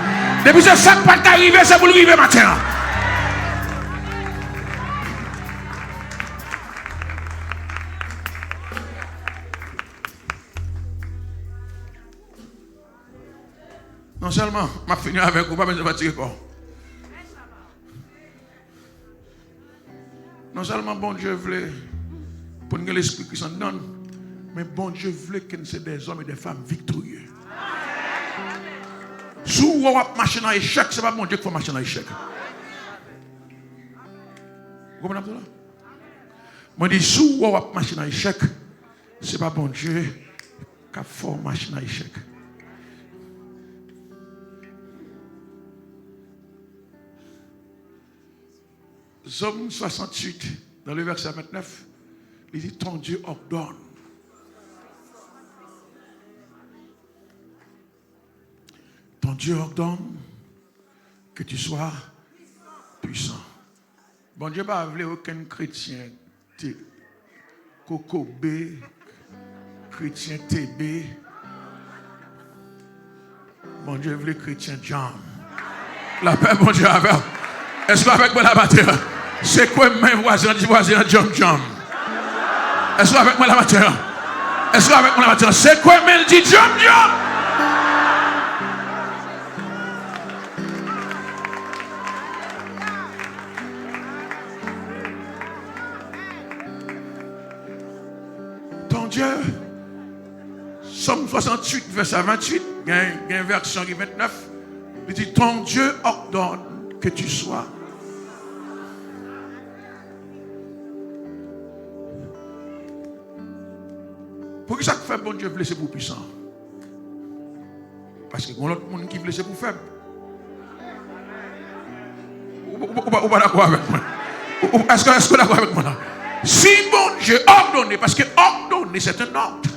Speaker 1: Depuis que ça pas arrivé, c'est pour le vivre matin. Non seulement, je vais finir avec vous, pas besoin de tirer corps. Non seulement bon Dieu voulait, pour que l'Esprit qui s'en donne, mais bon Dieu voulait que nous soyons des hommes et des femmes victorieux. Si vous avez marché dans l'échec, ce n'est pas bon Dieu qui faut marcher dans l'échec. Vous comprenez ça? Moi, je dis, si vous avez marché dans l'échec, ce n'est pas bon Dieu qui faut marcher dans l'échec. Somme 68, dans le verset 29, il dit, ton Dieu ordonne. Ton Dieu ordonne que tu sois puissant. Bon Dieu n'a pas voulu aucun chrétien Coco B, chrétien TB. Bon Dieu voulait chrétien John. La paix, bon Dieu, avec. Est-ce qu'avec moi la matière? C'est quoi mes voisins dit voisin John John? Est-ce qu'avec moi la matière? Est-ce qu'avec moi la matière? C'est quoi mes dit John John? Ton Dieu, Somme 68, verset 28, il y a une version qui est 29, il dit, ton Dieu ordonne que tu sois. Pour qui ça fait bon Dieu blessé pour puissant? Parce que l'autre monde qui blessé pour faible. Ou pas d'accord avec moi? Est-ce que d'accord avec moi là? Si bon Dieu ordonné, parce que ordonner c'est un ordre.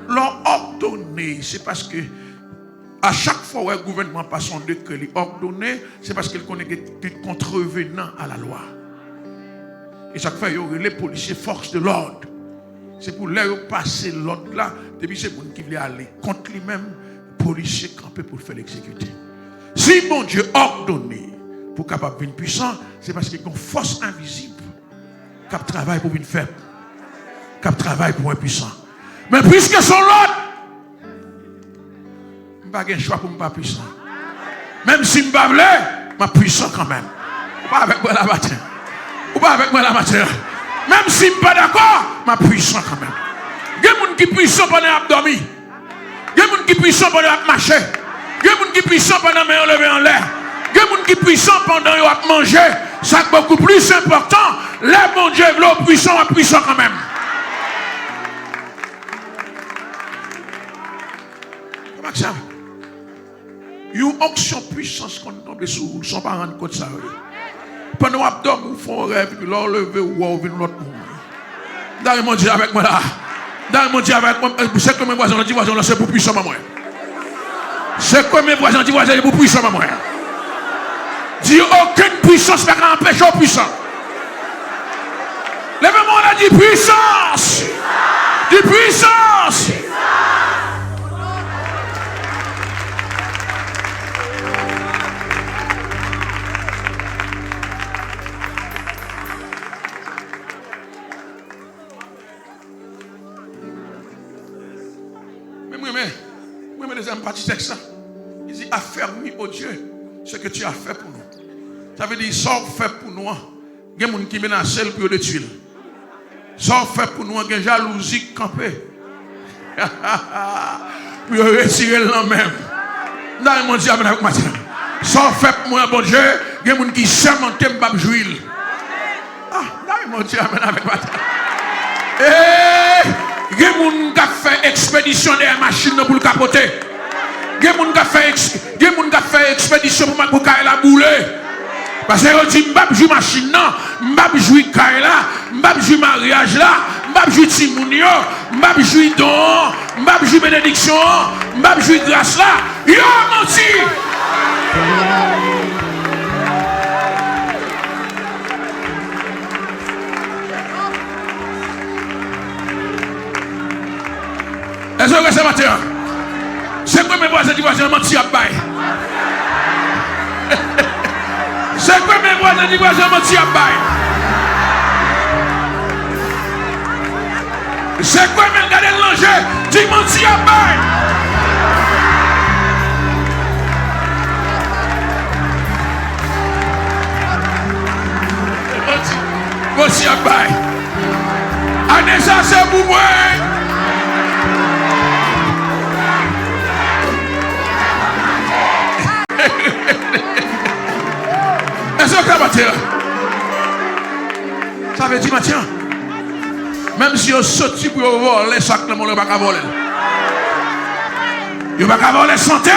Speaker 1: L'ordonner, c'est parce que à chaque fois où le gouvernement passe son décret ordonné, c'est parce qu'il connaît des contrevenants à la loi. Et chaque fois, il y aurait les policiers, forces de l'ordre. C'est pour leur passer l'ordre là. Depuis c'est pour qui veut aller contre lui-même, policier campé pour le faire exécuter. Si bon Dieu ordonné pour capable de devenir puissant, c'est parce qu'il y a une force invisible qui travaille pour une faible, qui travaille pour un puissant. Mais puisque son l'ordre, je n'ai pas de choix pour ne pas puissant. Même si je ne pas je suis puissant quand même. Ou pas avec moi la matière. Ou pas avec moi la matière. Même si je ne suis pas d'accord, je suis puissant quand même. Il y a des gens qui sont puissants pendant l'abdomen. Il y a des gens qui sont puissants pendant la marché. Il y a des gens qui sont puissants pendant les lever en l'air. Il y a des gens qui sont puissants pendant la manger. C'est beaucoup plus important. Les bon Dieu, les puissants, sont puissants quand même. Comment ça? Il y a une onction puissance qu'on tombe sous son parent de côté ça. Pendant l'abdomen, vous font un rêve, vous lever ou vous venez l'autre monde. D'ailleurs, mon Dieu avec moi là. D'ailleurs, mon Dieu avec moi. C'est que mes voisins disent, voisins, c'est pour puissant, maman. C'est que mes voisins disent, voisins, c'est pour puissant, maman. Dis aucune puissance ne peut empêcher au puissant. Lèvez-moi, on a dit puissance. Dis puissance. Mais les amis, partie texte, il dit affermis au Dieu ce que tu as fait pour nous. Ça veut dire, sort fait pour nous. Il y a des gens qui menacent pour le tuer. Sort fait pour nous, il y a une jalousie campée. Pour retirer le même. Dans mon Dieu, avec moi. Sort fait pour moi, bon Dieu, il y a des gens qui s'aiment en thème de jouir. Ah, dans mon Dieu, avec moi. Il y a des gens qui ont fait expédition des machines pour le capoter. Il y a des gens qui ont fait expédition pour la bouler. Parce que on dit, je ne vais pas jouer machine, je ne vais pas jouer caille là, je ne vais pas jouer mariage là, je ne vais pas jouer timounio, je ne vais pas jouer don, je ne vais pas jouer bénédiction, je ne vais pas jouer grâce là. Yo, menti! Est-ce que c'est matin? C'est quoi mes voisins qui voisins menti à bail? C'est quoi mes voisins qui voisins menti à bail? C'est quoi mes gars de langer qui menti à bail? Menti à bail. Année ça c'est pour moi. Est-ce que Mathieu? Ça veut dire Mathieu, même si on saute pour voler, chaque monde ne va pas voler. Il ne va pas voler santé,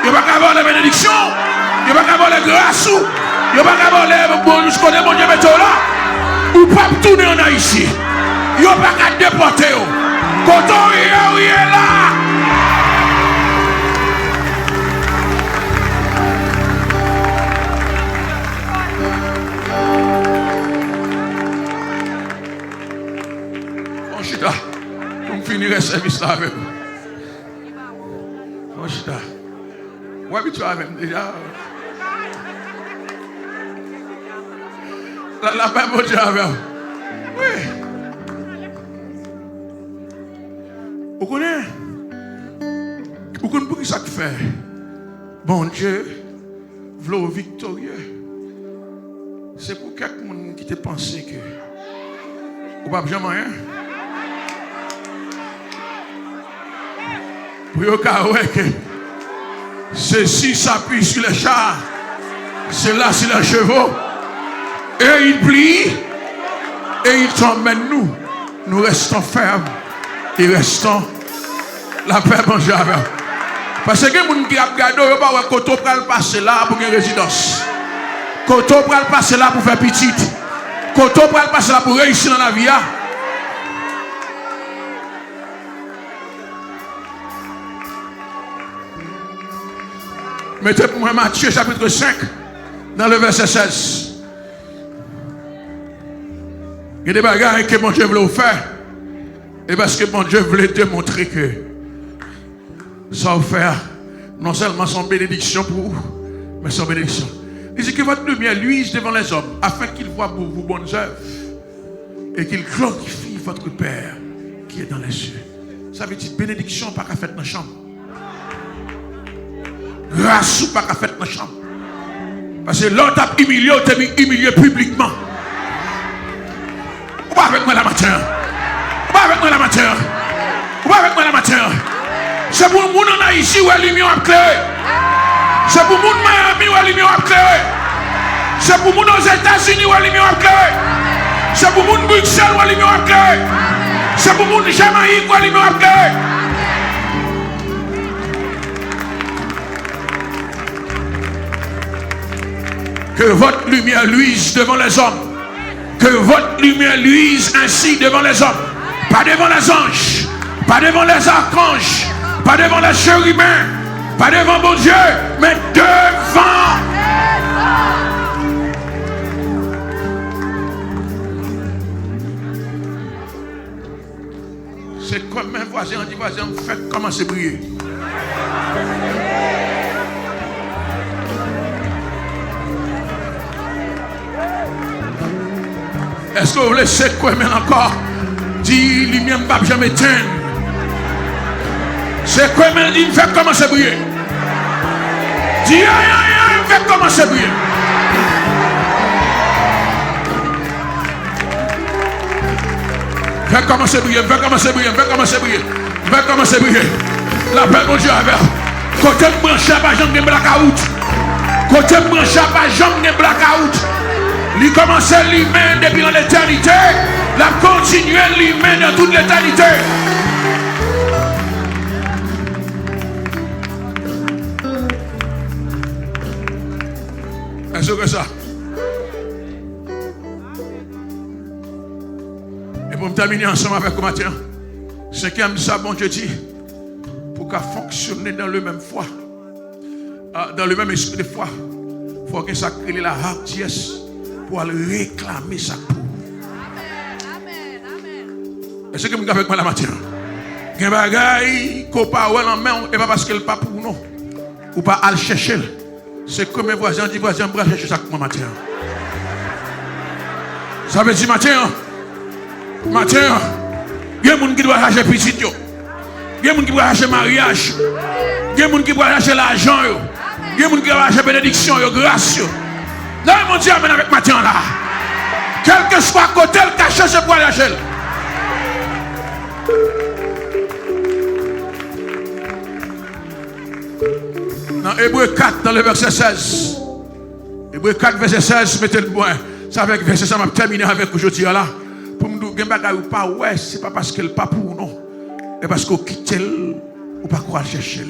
Speaker 1: il ne va pas voler bénédiction, il ne va pas voler grâce, il ne va pas voler bon jusqu'au bon Dieu météo là, ou pas tourner en Haïti. Il ne va pas déporter. Quand on est là. On finirait le service là avec vous. Oh, chita. Ouais, mais tu as même déjà. La paix, mon Dieu, avec vous. Oui. Vous connaissez? Vous connaissez pour qui ça fait? Bon Dieu, v'là victorieux. C'est pour quelqu'un qui te pensé que vous n'avez jamais rien. Pour que ceci s'appuie sur les chars, cela sur les chevaux, et il plie, et il t'emmène nous. Nous restons fermes, et restons la paix, mon Dieu. Parce que les gens qui ont regardé, ils ne pas quand on peut passer là pour une résidence. Quand on peut passer là pour faire petite. Quand on peut passer là pour réussir dans la vie. Mettez pour moi Matthieu chapitre 5, dans le verset 16. Il y a des bagages que mon Dieu voulait faire. Et parce que mon Dieu voulait démontrer que ça va faire non seulement son bénédiction pour vous, mais son bénédiction. Il dit que votre lumière luise devant les hommes, afin qu'ils voient pour vos bonnes œuvres et qu'ils glorifient votre Père qui est dans les cieux. Ça veut dire bénédiction pas qu'à faire dans la chambre. Grâce ou pas qu'à faire dans la chambre. Parce que l'autre a humilié, on t'a humilié publiquement. Ou pas avec moi la matin. Ou pas avec moi la matin. Ou pas avec moi la matin. C'est pour le monde en Haïti où la lumière a clairé. C'est pour le monde Miami où la lumière a clairé. C'est pour le monde aux États-Unis où la lumière a clairé. C'est pour le monde Bruxelles où la lumière a clairé. C'est pour le monde Jamaïque où la lumière a clairé. Que votre lumière luise devant les hommes. Que votre lumière luise ainsi devant les hommes. Pas devant les anges. Pas devant les archanges. Pas devant les chérubins. Pas devant mon Dieu. Mais devant. C'est comme un voisin. On dit voisin, faites commencer à briller. Est-ce que vous voulez c'est quoi maintenant encore? Dis, lumière ne va jamais éteindre. C'est quoi maintenant? Dis, fais commencer à briller. Dis, aïe, aïe, aïe, fais commencer à briller. Fais commencer à briller, fais commencer à briller, fais commencer à briller. Fais commencer à briller. La paix, mon Dieu, avec. Côté branché, pas jambe de blackout. Côté branché, pas jambe de blackout. Il commence à l'humain depuis l'éternité. Il a continué l'humain dans toute l'éternité. Est-ce que ça? terminer ensemble avec vous matin. Cinquième, ça, bon Dieu dit, pour qu'à fonctionner dans le même foi, dans le même esprit de foi, il faut que ça crée la hardiesse pour aller réclamer ça pour. Amen. Est-ce que vous avez avec moi la matin? Il y a des bagailles qu'on pas en main, et pas parce qu'elle n'est pas pour nous, ou pas à le chercher. C'est comme mes voisins disent, voisins, je vais chercher ça pour moi matin. Ça veut dire matin, il y a des gens qui doivent acheter petit, il y a des gens qui doivent acheter mariage, il y a des gens qui doivent acheter l'argent, il y a des gens qui doivent acheter bénédiction, grâce. Là, mon Dieu, amène avec matin là. Quel que soit côté, le cachet, c'est pour aller acheter. Dans Hébreu 4, dans le verset 16. Hébreu 4, verset 16, mettez le point. Ça avec verset 16, je vais terminer avec aujourd'hui là. Pour me dire, pas ouais, c'est pas parce qu'elle n'est pas pour nous. C'est parce qu'on quitte elle, ou pas quoi chercher.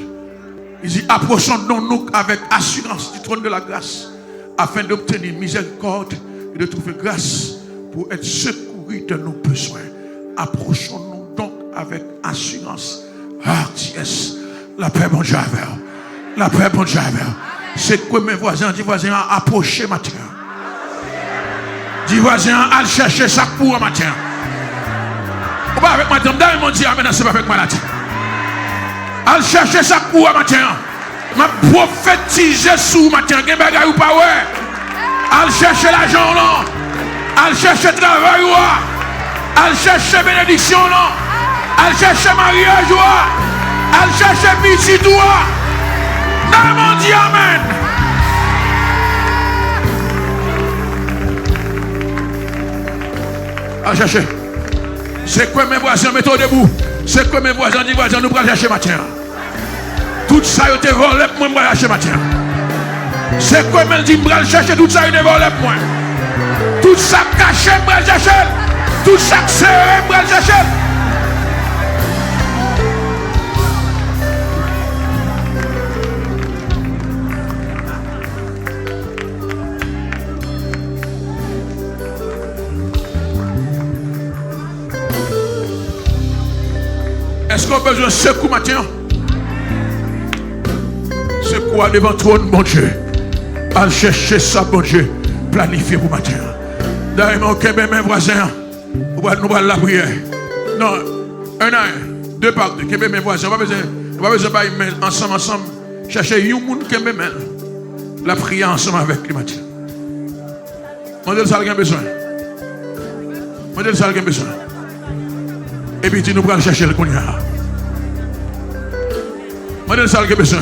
Speaker 1: Il dit, approchons-nous avec assurance du trône de la grâce, afin d'obtenir miséricorde et de trouver grâce pour être secourus de nos besoins. Approchons-nous donc avec assurance. Hardiesse. La paix, bon Dieu, la paix, bon Dieu. C'est que mes voisins, dis voisins, approchez matin. Dis voisins, allez chercher ça pour matin. Ou pas avec matin, d'ailleurs, mon Dieu, maintenant, c'est pas avec moi là. Allez chercher ça pour matin. Ma prophétiser sous matin, gen bagay ou pas ouais. Allez chercher l'argent là. Allez chercher travail ou allez chercher bénédiction là. Allez chercher mariage ou allez chercher petit ou non, mon Dieu, amen. Allez chercher. C'est quoi mes voisins, mettez-vous debout. C'est quoi mes voisins, dis voisins, nous allons chercher matin. Tout ça, il te volé, moi, je vais chercher matin. C'est quoi mes dit, je vais chercher tout ça, il te volé, moi. Tout ça caché, je vais chercher. Tout ça serré, je vais chercher. Est-ce qu'on a besoin de secours matin? Secours devant trône, mon Dieu. Allez chercher ça, mon Dieu. Planifier pour matin. D'ailleurs, mes voisins, nous allons la prière. Non, un à un, deux par deux. Mes voisins, on va besoin de ensemble. Chercher un monde qui me mêle. La prière ensemble avec les matins. Mon Dieu, ça a besoin. Mon Dieu, ça a besoin. Et puis nous allons chercher le cognac. Madame Salgue besoin.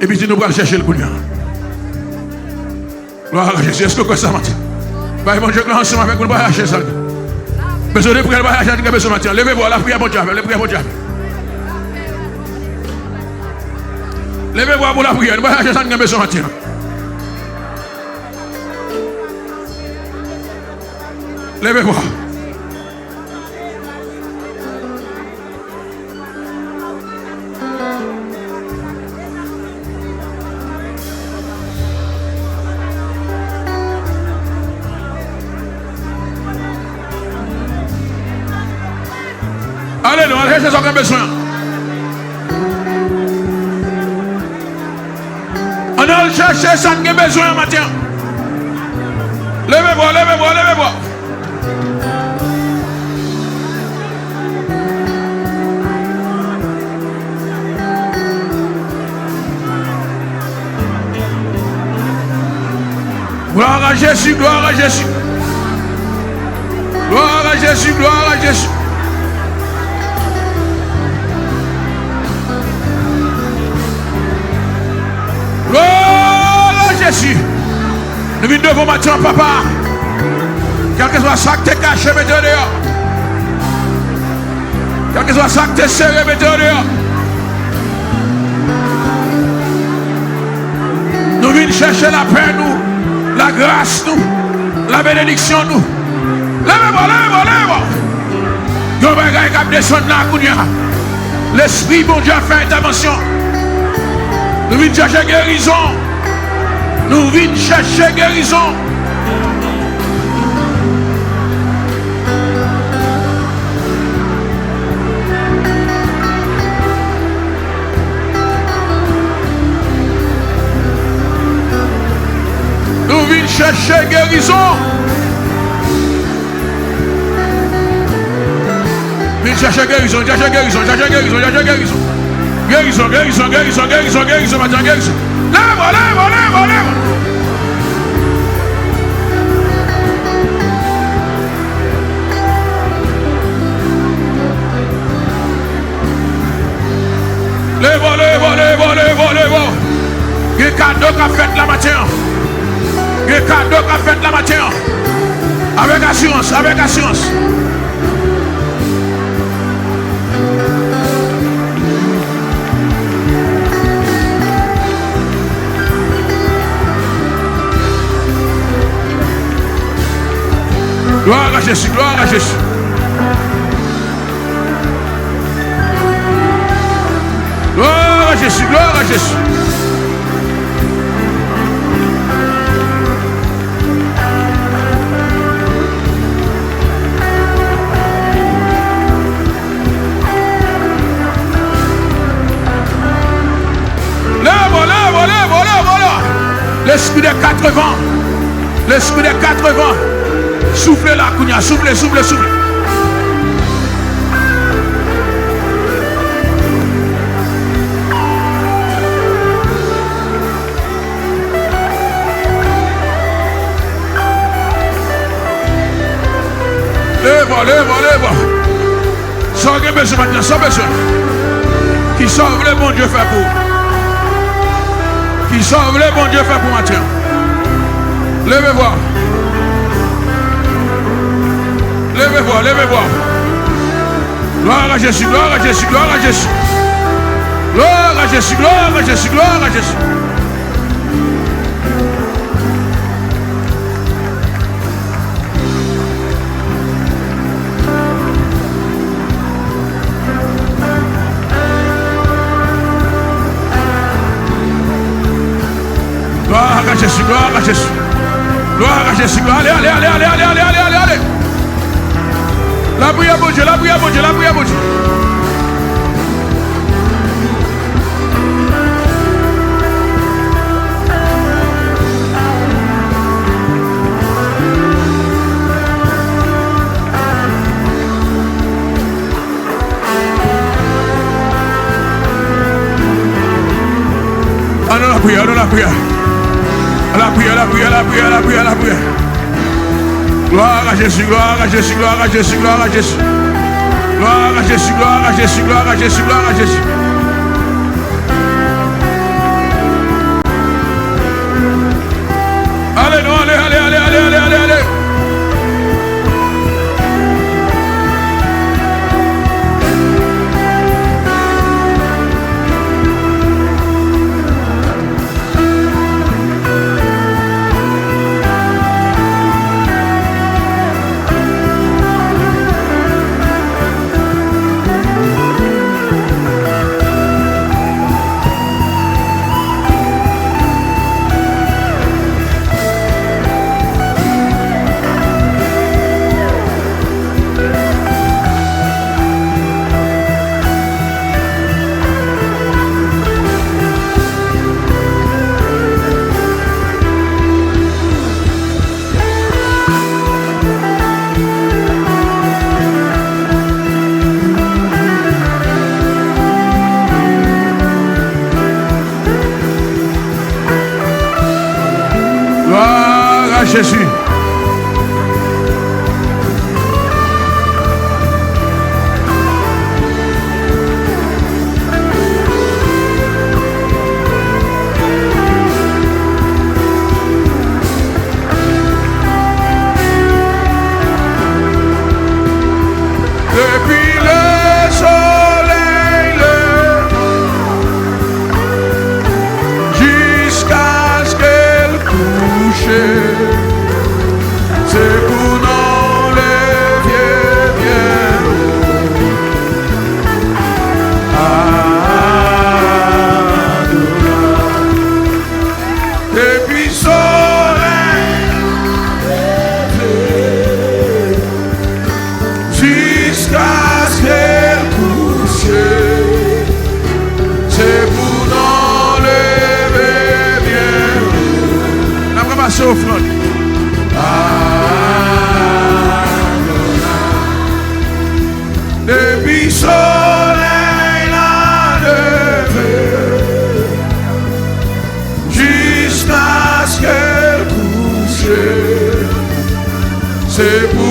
Speaker 1: Et puis nous allons chercher le cognac. Gloire à Jésus. Est-ce que ça matin? Bah mon Dieu, ensemble avec nous, nous allons chercher ça. Besoin de prière, nous allons chercher besoin matin. Levez-vous, la prière, mon Dieu. Levez-vous, mon Dieu. Levez-vous pour la prière, nous allons chercher ça besoin matin. Levez-vous. Allez, nous allons chercher ce qu'on a besoin. On a cherché ce qu'on a besoin matin. Levez-vous, levez-vous, levez-vous. Gloire à Jésus, gloire à Jésus. Gloire à Jésus, gloire à Jésus. Gloire à Jésus. Nous venons devant matin, papa. Quel que soit ça que tu es caché, mettez-le dehors. Quel que soit ça que tu es serré, mettez-le dehors. Nous venons chercher la paix, nous, la grâce, nous, la bénédiction, nous. Levez-moi, levez-moi, levez-moi. Nous allons descendre là, l'Esprit, bon Dieu, a fait intervention. Nous venons chercher guérison. Nous venons chercher guérison. chercher guérison. Viens chercher guérison, chercher guérison, chercher guérison, chercher guérison. Guérison, guérison, guérison, guérison, guérison, maintenant guérison. Lève, lève, lève, lève. Lève, lève, lève, lève, lève. Il y a cadeau qu'a fait la matière. Il y a cadeau qu'a fait la matière. Avec assurance, avec assurance. Gloire à Jésus, gloire à Jésus. Gloire à Jésus, gloire à Jésus. L'esprit des quatre vents. L'esprit des quatre vents. Soufflez la Kounia, soufflez, soufflez, soufflez. Lève-moi, lève-moi, lève-moi. Sans besoin maintenant, sans besoin. Qui sauve le bon Dieu fait pour. Qui sauve le bon Dieu fait pour matin. Levez-moi. Levez-moi, levez-moi. Gloire à Jésus, gloire à Jésus, gloire à Jésus. Gloire à Jésus, gloire à Jésus, gloire à Jésus. Gloire à Jésus, gloire à Jésus. Gloire à Jésus, allez, allez, allez, allez, allez, allez, allez, allez, allez. La prière, mon Dieu, la prière, mon Dieu, la prière, mon Dieu. Allons la prière, allons la prière. La prière, la prière, la prière, la prière, la prière. Gloire à Jésus, gloire à Jésus, gloire à Jésus, gloire à Jésus. Gloire à Jésus, gloire à Jésus, gloire à Jésus, gloire à Jésus. Allez, non, allez, allez, allez, allez, allez, allez, allez. Jésus. Depuis le soleil jusqu'à ce qu'elle couche. c'est pour